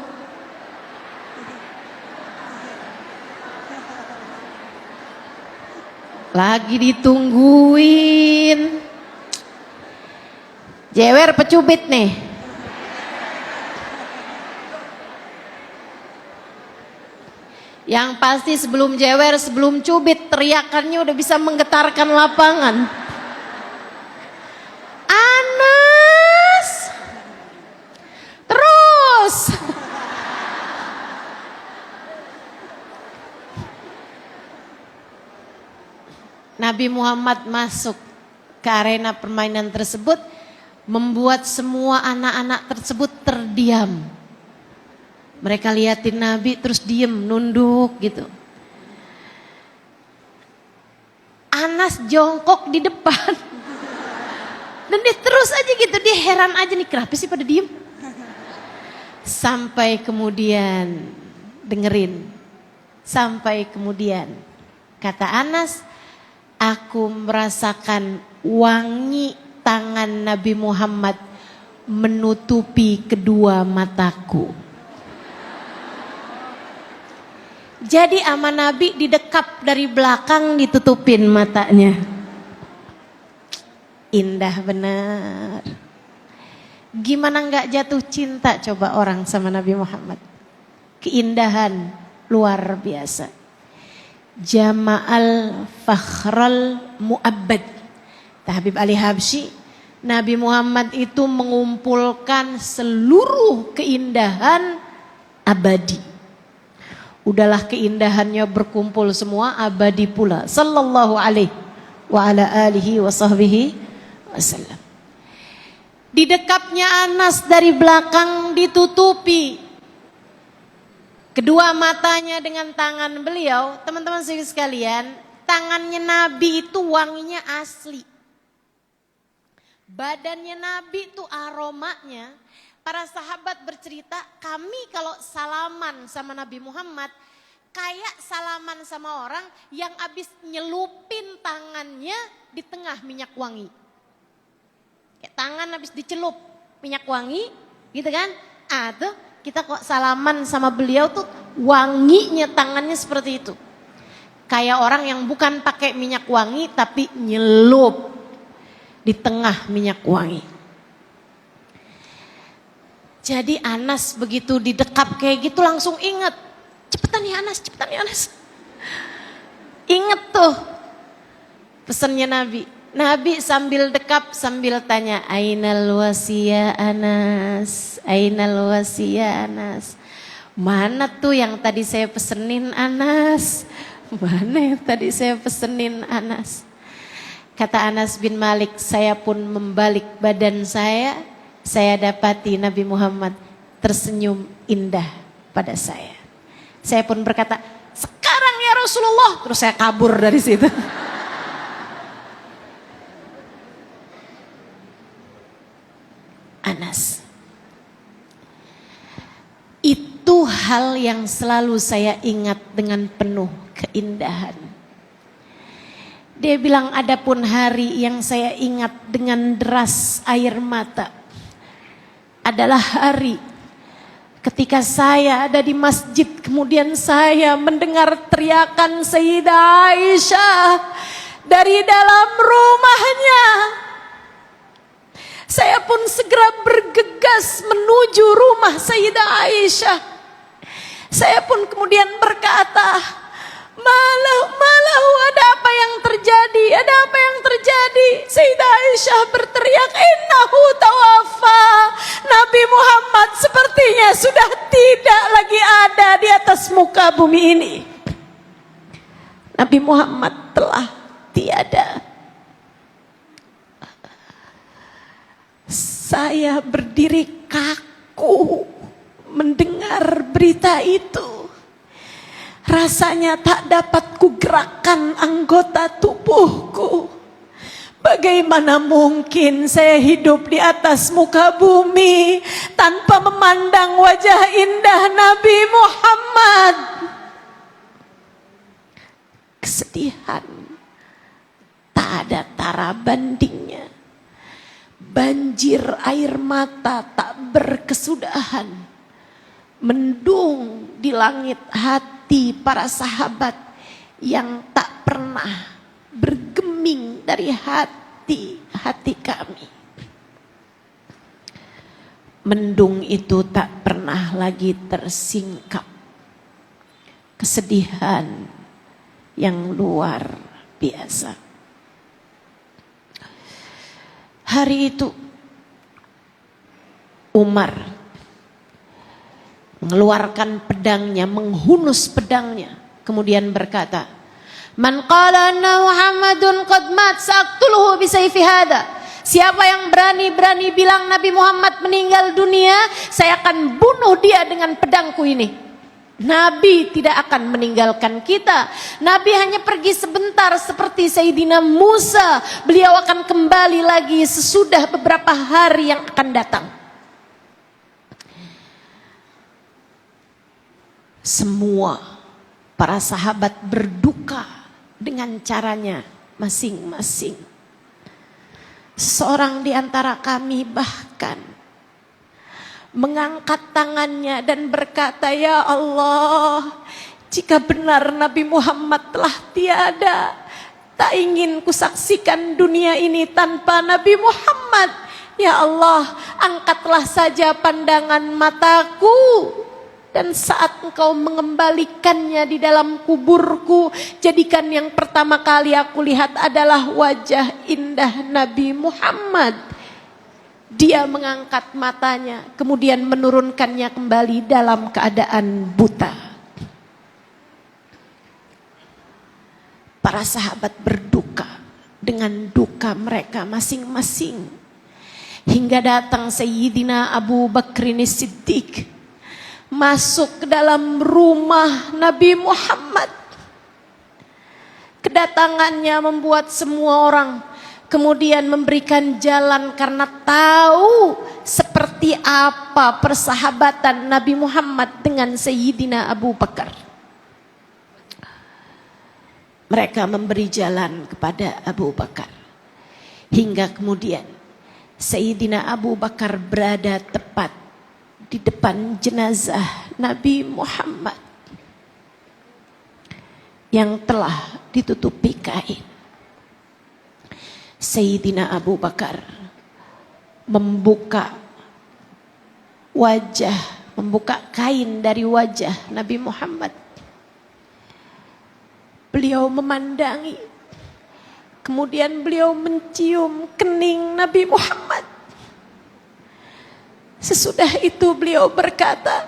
S1: Lagi ditungguin. Jewer pecubit nih. Yang pasti sebelum jewer, sebelum cubit, teriakannya udah bisa menggetarkan lapangan. Anas! Terus! Nabi Muhammad masuk ke arena permainan tersebut, membuat semua anak-anak tersebut terdiam. Mereka liatin Nabi terus diem, nunduk gitu. Anas jongkok di depan. Dan dia terus aja gitu, dia heran aja nih kenapa sih pada diem. Sampai kemudian, dengerin. Sampai kemudian, kata Anas, aku merasakan wangi tangan Nabi Muhammad menutupi kedua mataku. Jadi ama Nabi didekap dari belakang, ditutupin matanya. Indah benar. Gimana nggak jatuh cinta coba orang sama Nabi Muhammad. Keindahan luar biasa. Jama'al fakhral mu'abbad. Habib Ali Habsyi, Nabi Muhammad itu mengumpulkan seluruh keindahan abadi. Udahlah keindahannya berkumpul semua, abadi pula. Sallallahu alaihi wa ala alihi wa sahbihi wasallam. Didekapnya Anas dari belakang, ditutupi kedua matanya dengan tangan beliau. Teman-teman sekalian, tangannya Nabi itu wanginya asli. Badannya Nabi itu aromanya. Para sahabat bercerita, kami kalau salaman sama Nabi Muhammad, kayak salaman sama orang yang habis nyelupin tangannya di tengah minyak wangi. Kayak tangan habis dicelup minyak wangi, gitu kan? Tuh kita kok salaman sama beliau tuh wanginya tangannya seperti itu. Kayak orang yang bukan pakai minyak wangi tapi nyelup di tengah minyak wangi. Jadi Anas begitu didekap kayak gitu langsung ingat. Cepetan ya Anas, cepetan ya Anas. Ingat tuh pesannya Nabi. Nabi sambil dekap sambil tanya, Ainal wasiya Anas, Ainal wasiya Anas. Mana tuh yang tadi saya pesenin Anas? Mana yang tadi saya pesenin Anas? Kata Anas bin Malik, saya pun membalik badan saya dapati Nabi Muhammad tersenyum indah pada saya. Saya pun berkata, sekarang ya Rasulullah. Terus saya kabur dari situ. Anas. Itu hal yang selalu saya ingat dengan penuh keindahan. Dia bilang, adapun hari yang saya ingat dengan deras air mata adalah hari ketika saya ada di masjid, kemudian saya mendengar teriakan Sayyidah Aisyah dari dalam rumahnya. Saya pun segera bergegas menuju rumah Sayyidah Aisyah. Saya pun kemudian berkata, malahu, ada apa yang terjadi? Ada apa yang terjadi? Sayyidah Aisyah berteriak, innahu tawafa. Nabi Muhammad sepertinya sudah tidak lagi ada di atas muka bumi ini. Nabi Muhammad telah tiada. Saya berdiri kaku mendengar berita itu. Rasanya tak dapat kugerakkan anggota tubuhku. Bagaimana mungkin saya hidup di atas muka bumi tanpa memandang wajah indah Nabi Muhammad? Kesedihan tak ada tara bandingnya. Banjir air mata tak berkesudahan mendung di langit hati para sahabat yang tak pernah bergeming dari hati kami. Mendung itu tak pernah lagi tersingkap. Kesedihan yang luar biasa. Hari itu Umar mengeluarkan pedangnya, menghunus pedangnya, kemudian berkata, "Man qala anna Muhammadun qad mat sa'aqtuluhu bisayfi hada." Siapa yang berani bilang Nabi Muhammad meninggal dunia, saya akan bunuh dia dengan pedangku ini. Nabi tidak akan meninggalkan kita. Nabi hanya pergi sebentar seperti Sayyidina Musa. Beliau akan kembali lagi sesudah beberapa hari yang akan datang. Semua para sahabat berduka dengan caranya masing-masing. Seorang di antara kami bahkan mengangkat tangannya dan berkata, "Ya Allah, jika benar Nabi Muhammad telah tiada, tak ingin kusaksikan dunia ini tanpa Nabi Muhammad. Ya Allah, angkatlah saja pandangan mataku, dan saat Engkau mengembalikannya di dalam kuburku, jadikan yang pertama kali aku lihat adalah wajah indah Nabi Muhammad." Dia mengangkat matanya, kemudian menurunkannya kembali dalam keadaan buta. Para sahabat berduka dengan duka mereka masing-masing. Hingga datang Sayyidina Abu Bakrin Siddiq masuk ke dalam rumah Nabi Muhammad. Kedatangannya membuat semua orang kemudian memberikan jalan karena tahu seperti apa persahabatan Nabi Muhammad dengan Sayyidina Abu Bakar. Mereka memberi jalan kepada Abu Bakar. Hingga kemudian Sayyidina Abu Bakar berada tepat di depan jenazah Nabi Muhammad yang telah ditutupi kain. Sayyidina Abu Bakar membuka kain dari wajah Nabi Muhammad. Beliau memandangi, kemudian beliau mencium kening Nabi Muhammad. Sesudah itu beliau berkata,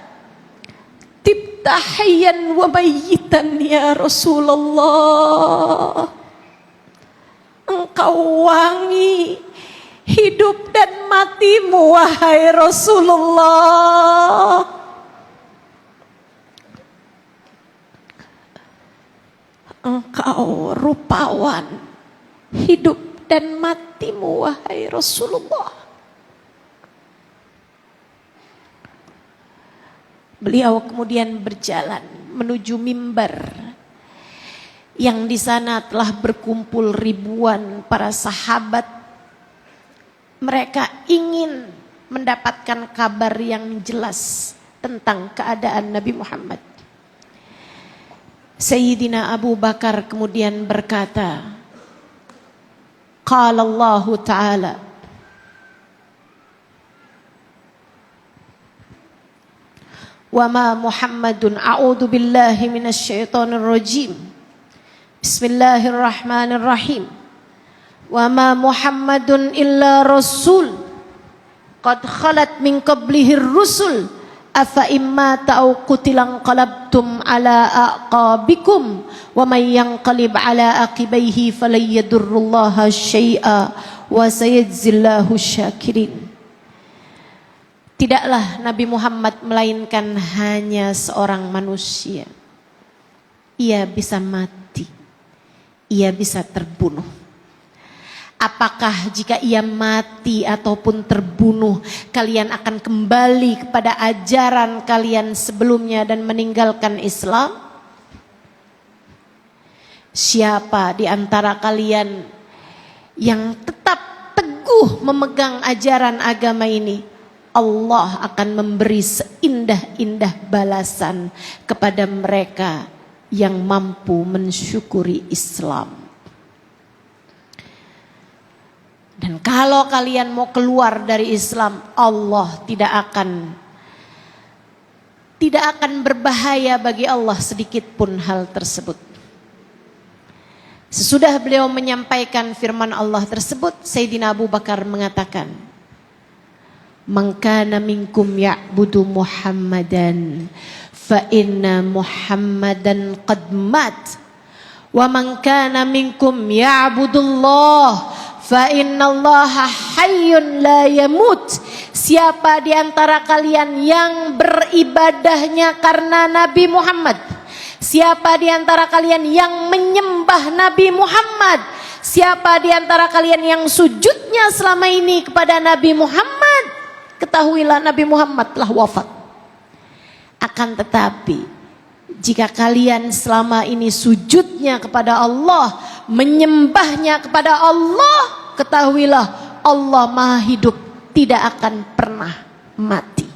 S1: "Tibta hayyan wa mayyitan ya Rasulullah." Engkau wangi hidup dan matimu wahai Rasulullah. Engkau rupawan hidup dan matimu wahai Rasulullah. Beliau kemudian berjalan menuju mimbar yang di sana telah berkumpul ribuan para sahabat. Mereka ingin mendapatkan kabar yang jelas tentang keadaan Nabi Muhammad. Sayyidina Abu Bakar kemudian berkata, "Qala Allah Ta'ala, wa ma Muhammadun a'udzu billahi minasyaitonir rajim. Bismillahirrahmanirrahim. Wa ma Muhammadun illa rasul qad khalat min qablihir rusul afa imma ta'u qutilan qalabtum ala aqabikum wa may yanqalib ala aqibaihi falay yadurrullaha syai'a wa sayajzillahu syakirin. Tidaklah Nabi Muhammad melainkan hanya seorang manusia. Ia bisa mati, ia bisa terbunuh. Apakah jika ia mati ataupun terbunuh, kalian akan kembali kepada ajaran kalian sebelumnya dan meninggalkan Islam? Siapa di antara kalian yang tetap teguh memegang ajaran agama ini, Allah akan memberi seindah-indah balasan kepada mereka yang mampu mensyukuri Islam. Dan kalau kalian mau keluar dari Islam, Allah tidak akan berbahaya bagi Allah sedikit pun hal tersebut. Sesudah beliau menyampaikan firman Allah tersebut, Sayyidina Abu Bakar mengatakan, "Man kana minkum ya'budu Muhammadan fa inna Muhammadan qad mat wa man kana minkum ya'budullah fa innallaha hayyun la yamut." Siapa di antara kalian yang beribadahnya karena Nabi Muhammad, siapa di antara kalian yang menyembah Nabi Muhammad, siapa di antara kalian yang sujudnya selama ini kepada Nabi Muhammad, ketahuilah Nabi Muhammad telah wafat. Akan tetapi jika kalian selama ini sujudnya kepada Allah, menyembahnya kepada Allah, ketahuilah Allah Maha Hidup, tidak akan pernah mati.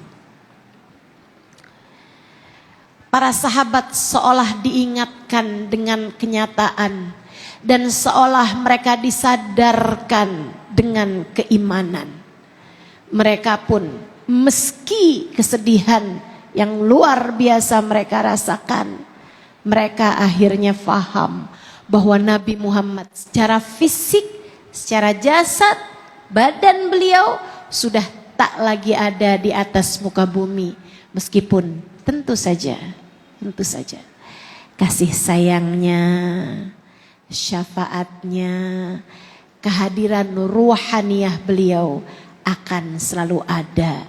S1: Para sahabat seolah diingatkan dengan kenyataan dan seolah mereka disadarkan dengan keimanan. Mereka pun meski kesedihan yang luar biasa mereka rasakan, mereka akhirnya faham bahwa Nabi Muhammad secara fisik, secara jasad, badan beliau sudah tak lagi ada di atas muka bumi. Meskipun tentu saja kasih sayangnya, syafaatnya, kehadiran ruhaniyah beliau akan selalu ada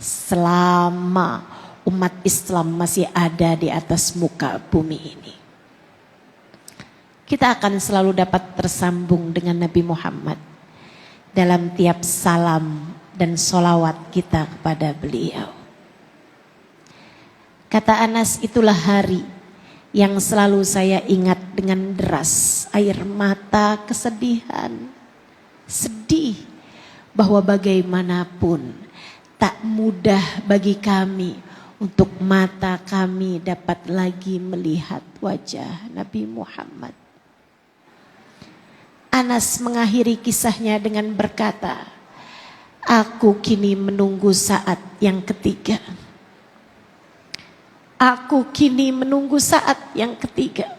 S1: selama umat Islam masih ada di atas muka bumi ini. Kita akan selalu dapat tersambung dengan Nabi Muhammad dalam tiap salam dan solawat kita kepada beliau. Kata Anas, itulah hari yang selalu saya ingat dengan deras air mata kesedihan. Sedih bahwa bagaimanapun tak mudah bagi kami untuk mata kami dapat lagi melihat wajah Nabi Muhammad. Anas mengakhiri kisahnya dengan berkata, "Aku kini menunggu saat yang ketiga. Aku kini menunggu saat yang ketiga.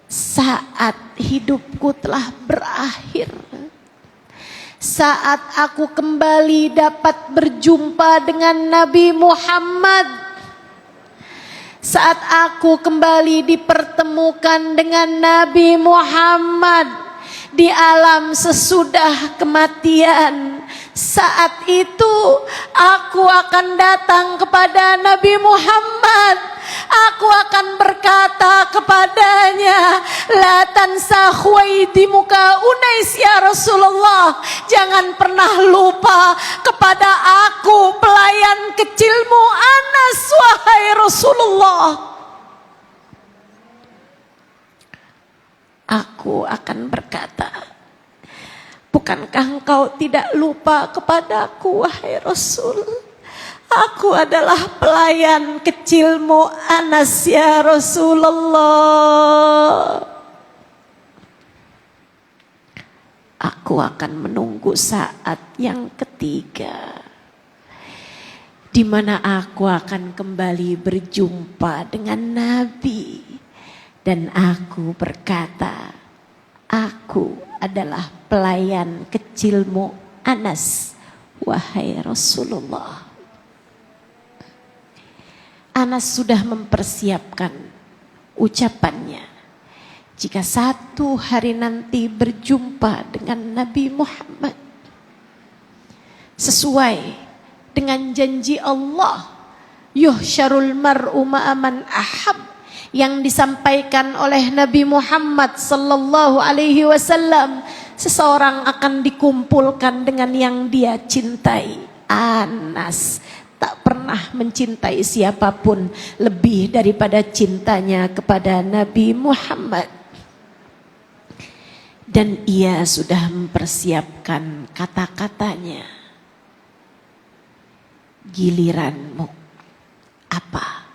S1: Saat hidupku telah berakhir. Saat aku kembali dapat berjumpa dengan Nabi Muhammad. Saat aku kembali dipertemukan dengan Nabi Muhammad di alam sesudah kematian. Saat itu aku akan datang kepada Nabi Muhammad. Aku akan berkata kepadanya, la tansa khuwaidimuka unais ya Rasulullah. Jangan pernah lupa kepada aku, pelayan kecilmu Anas, wahai Rasulullah. Aku akan berkata, bukankah engkau tidak lupa kepadaku, wahai Rasul? Aku adalah pelayan kecilmu Anas ya Rasulullah. Aku akan menunggu saat yang ketiga. di mana aku akan kembali berjumpa dengan Nabi. Dan aku berkata, aku adalah pelayan kecilmu Anas, wahai Rasulullah. Anas sudah mempersiapkan ucapannya. Jika satu hari nanti berjumpa dengan Nabi Muhammad, sesuai dengan janji Allah, yuhsyarul mar'u ma'aman ahab, yang disampaikan oleh Nabi Muhammad sallallahu alaihi wasallam, seseorang akan dikumpulkan dengan yang dia cintai. Anas tak pernah mencintai siapapun lebih daripada cintanya kepada Nabi Muhammad. Dan ia sudah mempersiapkan kata-katanya. Giliranmu, apa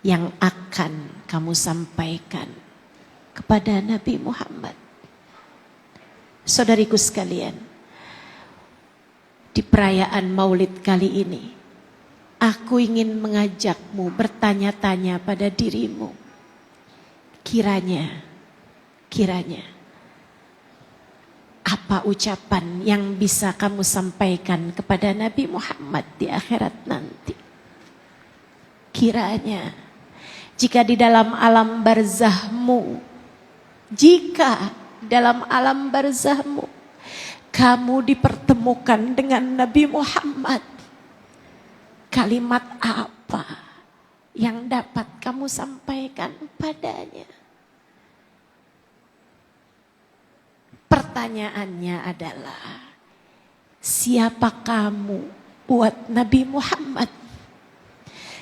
S1: yang akan kamu sampaikan kepada Nabi Muhammad? Saudariku sekalian, di perayaan Maulid kali ini, aku ingin mengajakmu bertanya-tanya pada dirimu. Kiranya, apa ucapan yang bisa kamu sampaikan kepada Nabi Muhammad di akhirat nanti? Kiranya, jika di dalam alam barzahmu, kamu dipertemukan dengan Nabi Muhammad, kalimat apa yang dapat kamu sampaikan padanya? Pertanyaannya adalah, siapa kamu buat Nabi Muhammad?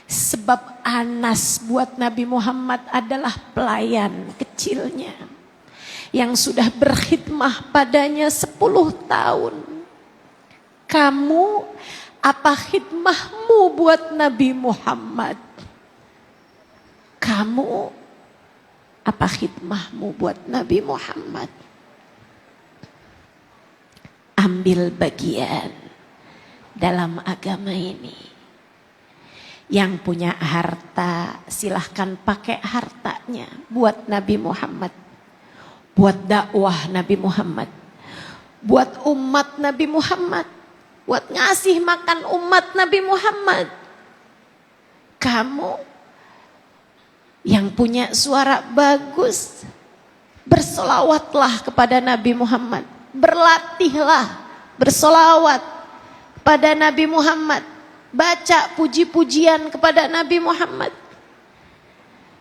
S1: Sebab Anas buat Nabi Muhammad adalah pelayan kecilnya yang sudah berkhidmah padanya 10 tahun. Kamu, apa khidmahmu buat Nabi Muhammad? Kamu, apa khidmahmu buat Nabi Muhammad? Ambil bagian dalam agama ini. Yang punya harta silahkan pakai hartanya buat Nabi Muhammad, buat dakwah Nabi Muhammad, buat umat Nabi Muhammad, buat ngasih makan umat Nabi Muhammad. Kamu yang punya suara bagus, bersolawatlah kepada Nabi Muhammad. Berlatihlah bersolawat pada Nabi Muhammad. Baca puji-pujian kepada Nabi Muhammad.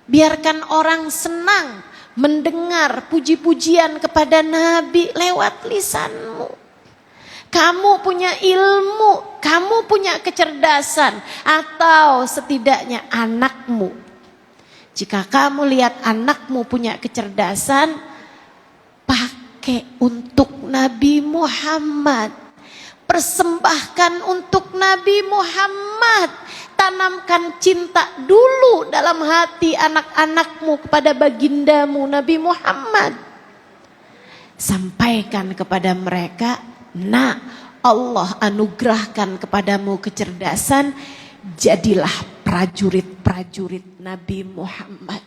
S1: Biarkan orang senang mendengar puji-pujian kepada Nabi lewat lisanmu. Kamu punya ilmu, kamu punya kecerdasan, atau setidaknya anakmu. Jika kamu lihat anakmu punya kecerdasan, pakai untuk Nabi Muhammad. Persembahkan untuk Nabi Muhammad. Tanamkan cinta dulu dalam hati anak-anakmu kepada bagindamu Nabi Muhammad. Sampaikan kepada mereka, nah, Allah anugerahkan kepadamu kecerdasan, jadilah prajurit-prajurit Nabi Muhammad.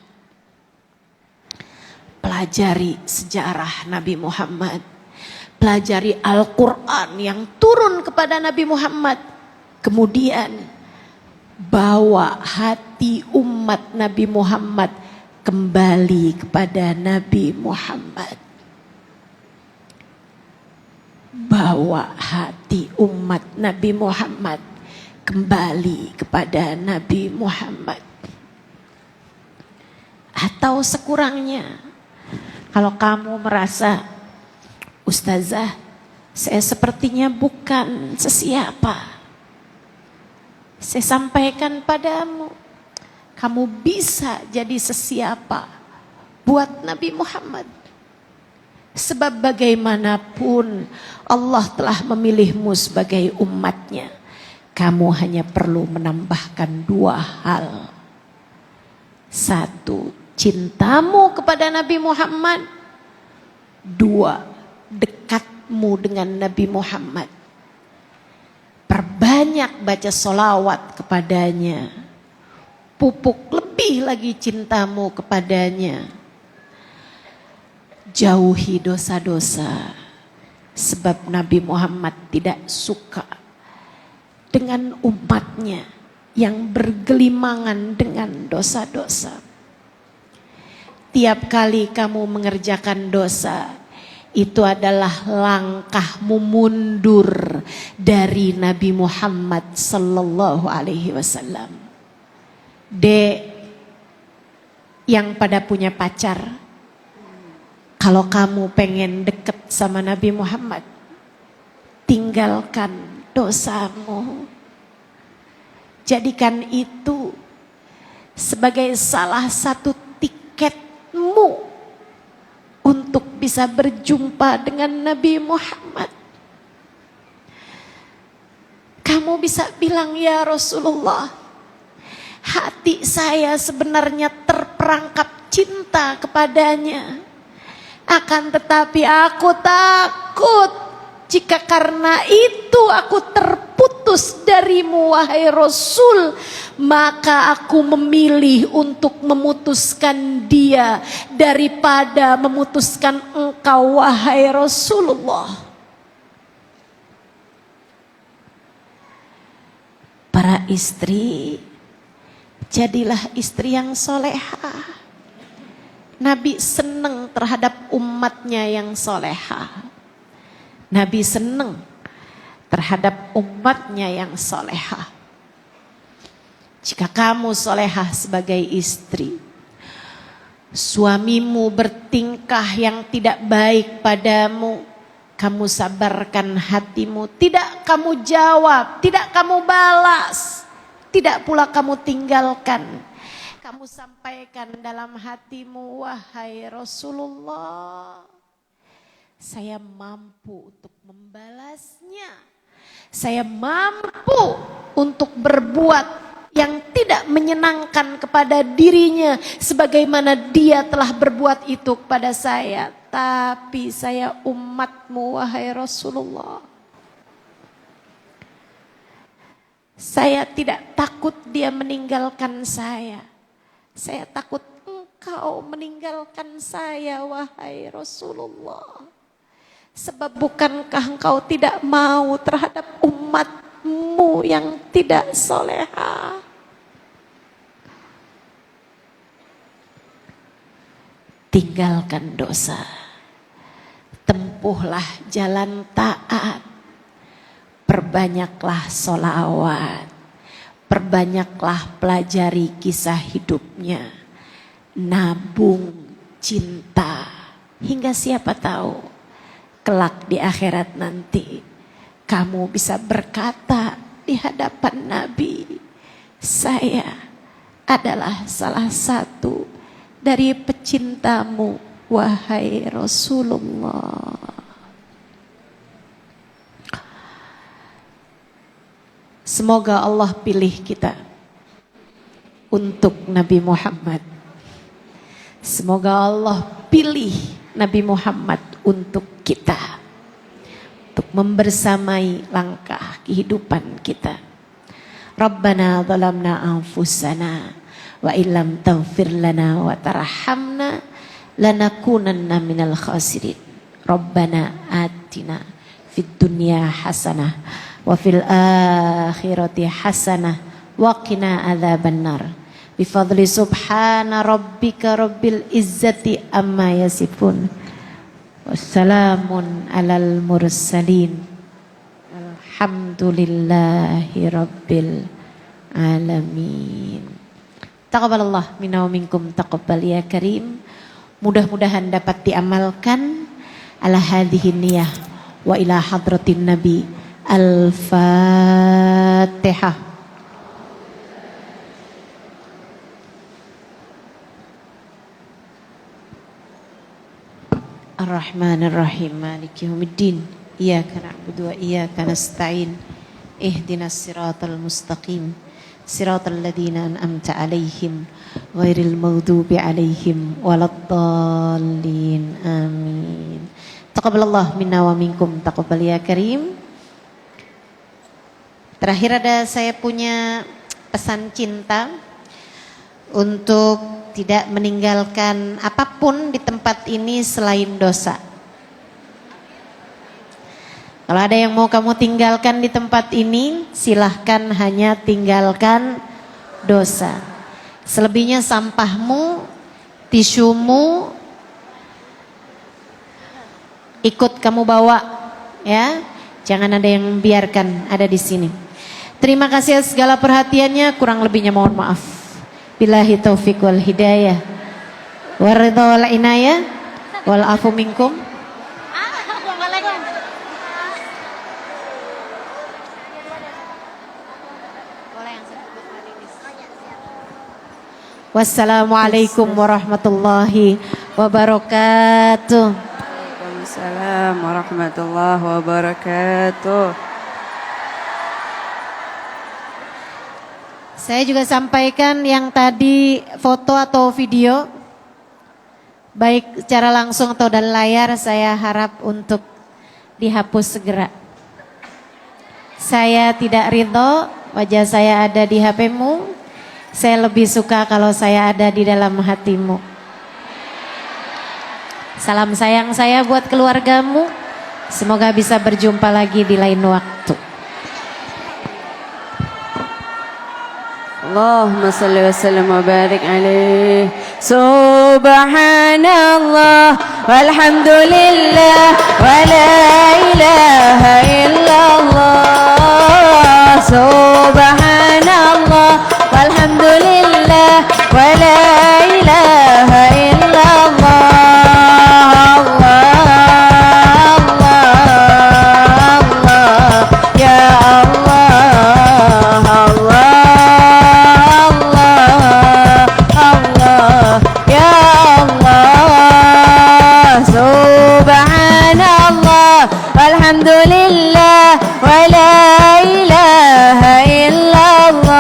S1: Pelajari sejarah Nabi Muhammad. Pelajari Al-Quran yang turun kepada Nabi Muhammad. Kemudian bawa hati umat Nabi Muhammad kembali kepada Nabi Muhammad. Bawa hati umat Nabi Muhammad kembali kepada Nabi Muhammad. Atau sekurangnya, kalau kamu merasa, Ustazah, saya sepertinya bukan sesiapa. Saya sampaikan padamu, kamu bisa jadi sesiapa buat Nabi Muhammad. Sebab bagaimanapun Allah telah memilihmu sebagai umatnya. Kamu hanya perlu menambahkan 2 hal. 1, cintamu kepada Nabi Muhammad. 2, dekatmu dengan Nabi Muhammad. Perbanyak banyak baca sholawat kepadanya, pupuk lebih lagi cintamu kepadanya. Jauhi dosa-dosa, sebab Nabi Muhammad tidak suka dengan umatnya yang bergelimangan dengan dosa-dosa. Tiap kali kamu mengerjakan dosa, itu adalah langkahmu mundur dari Nabi Muhammad sallallahu alaihi wasallam. Dek yang pada punya pacar, kalau kamu pengen deket sama Nabi Muhammad, tinggalkan dosamu. Jadikan itu sebagai salah satu tiketmu untuk bisa berjumpa dengan Nabi Muhammad. Kamu bisa bilang, ya Rasulullah, hati saya sebenarnya terperangkap cinta kepadanya. Akan tetapi aku takut jika karena itu aku terputus darimu wahai Rasul, maka aku memilih untuk memutuskan dia daripada memutuskan engkau wahai Rasulullah. Para istri, jadilah istri yang solehah. Nabi senang terhadap umatnya yang solehah. Nabi senang terhadap umatnya yang solehah. Jika kamu solehah sebagai istri, suamimu bertingkah yang tidak baik padamu, kamu sabarkan hatimu, tidak kamu jawab, tidak kamu balas, tidak pula kamu tinggalkan. Kamu sampaikan dalam hatimu, wahai Rasulullah, saya mampu untuk membalasnya. Saya mampu untuk berbuat yang tidak menyenangkan kepada dirinya sebagaimana dia telah berbuat itu kepada saya. Tapi saya umatmu wahai Rasulullah. Saya tidak takut dia meninggalkan saya. Saya takut engkau meninggalkan saya wahai Rasulullah. Sebab bukankah engkau tidak mau terhadap umatmu yang tidak solehah? Tinggalkan dosa. Tempuhlah jalan taat. Perbanyaklah sholawat. Perbanyaklah pelajari kisah hidupnya. Nabung cinta. Hingga siapa tahu kelak di akhirat nanti kamu bisa berkata di hadapan Nabi, saya adalah salah satu dari pecintamu wahai Rasulullah. Semoga Allah pilih kita untuk Nabi Muhammad. Semoga Allah pilih Nabi Muhammad untuk kita, untuk membersamai langkah kehidupan kita. Rabbana zalamna anfusana wa illam taghfir lana wa tarhamna lanakunanna minal khasirin. Rabbana atina fid dunya hasanah wa fil akhirati hasanah wa qina adzabannar. Bifadli subhana rabbika rabbil izzati amma yasifun. Wassalamun alal mursalin. Alhamdulillahi rabbil alamin. Taqabbalallah minna wa minkum taqabbal ya karim. Mudah-mudahan dapat diamalkan ala hadhihi niyah wa ila hadratin nabi. Al-Fatihah. Ar-Rahmanir-Rahim. Maliki yaumiddin. Iyyaka na'budu wa iyyaka nasta'in. Ihdinas siratal mustaqim. Siratal ladzina an'amta 'alaihim ghairil maghdubi 'alaihim waladdallin. Amin. Taqabbalallah minna wa minkum taqabbal ya karim. Terakhir saya punya pesan cinta untuk tidak meninggalkan apapun di tempat ini selain dosa. Kalau ada yang mau kamu tinggalkan di tempat ini, silahkan hanya tinggalkan dosa. Selebihnya sampahmu, tisumu, ikut kamu bawa, ya. Jangan ada yang biarkan ada di sini. Terima kasih atas segala perhatiannya, kurang lebihnya mohon maaf. Billahi taufiq wal hidayah. Waridha wal inayah wal afu minkum. Wassalamualaikum warahmatullahi wabarakatuh.
S2: Waalaikumsalam warahmatullahi wabarakatuh.
S1: Saya juga sampaikan yang tadi foto atau video, baik secara langsung atau dari layar, saya harap untuk dihapus segera. Saya tidak ridho wajah saya ada di HP-mu. Saya lebih suka kalau saya ada di dalam hatimu. Salam sayang saya buat keluargamu. Semoga bisa berjumpa lagi di lain waktu.
S2: Allahumma salli wa sallim wa barik alaih. Subhanallah walhamdulillah wa la ilaha illallah. Subhanallah walhamdulillah wa la ilaha illallah. Alhamdulillah wa la ilaha illallah.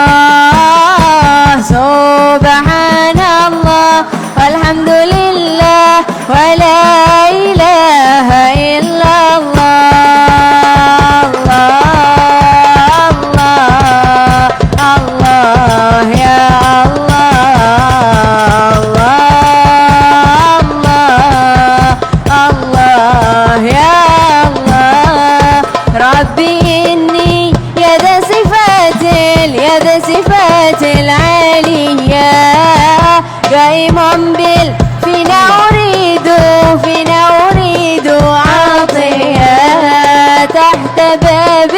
S2: Subhanallah walhamdulillah wa la ilaha illallah. Allah, Allah, ya Allah, Allah, ya ربي إني يد صفات العالية قائم فينا أريد عطية تحت باب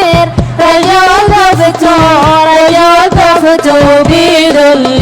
S2: رجوت بظل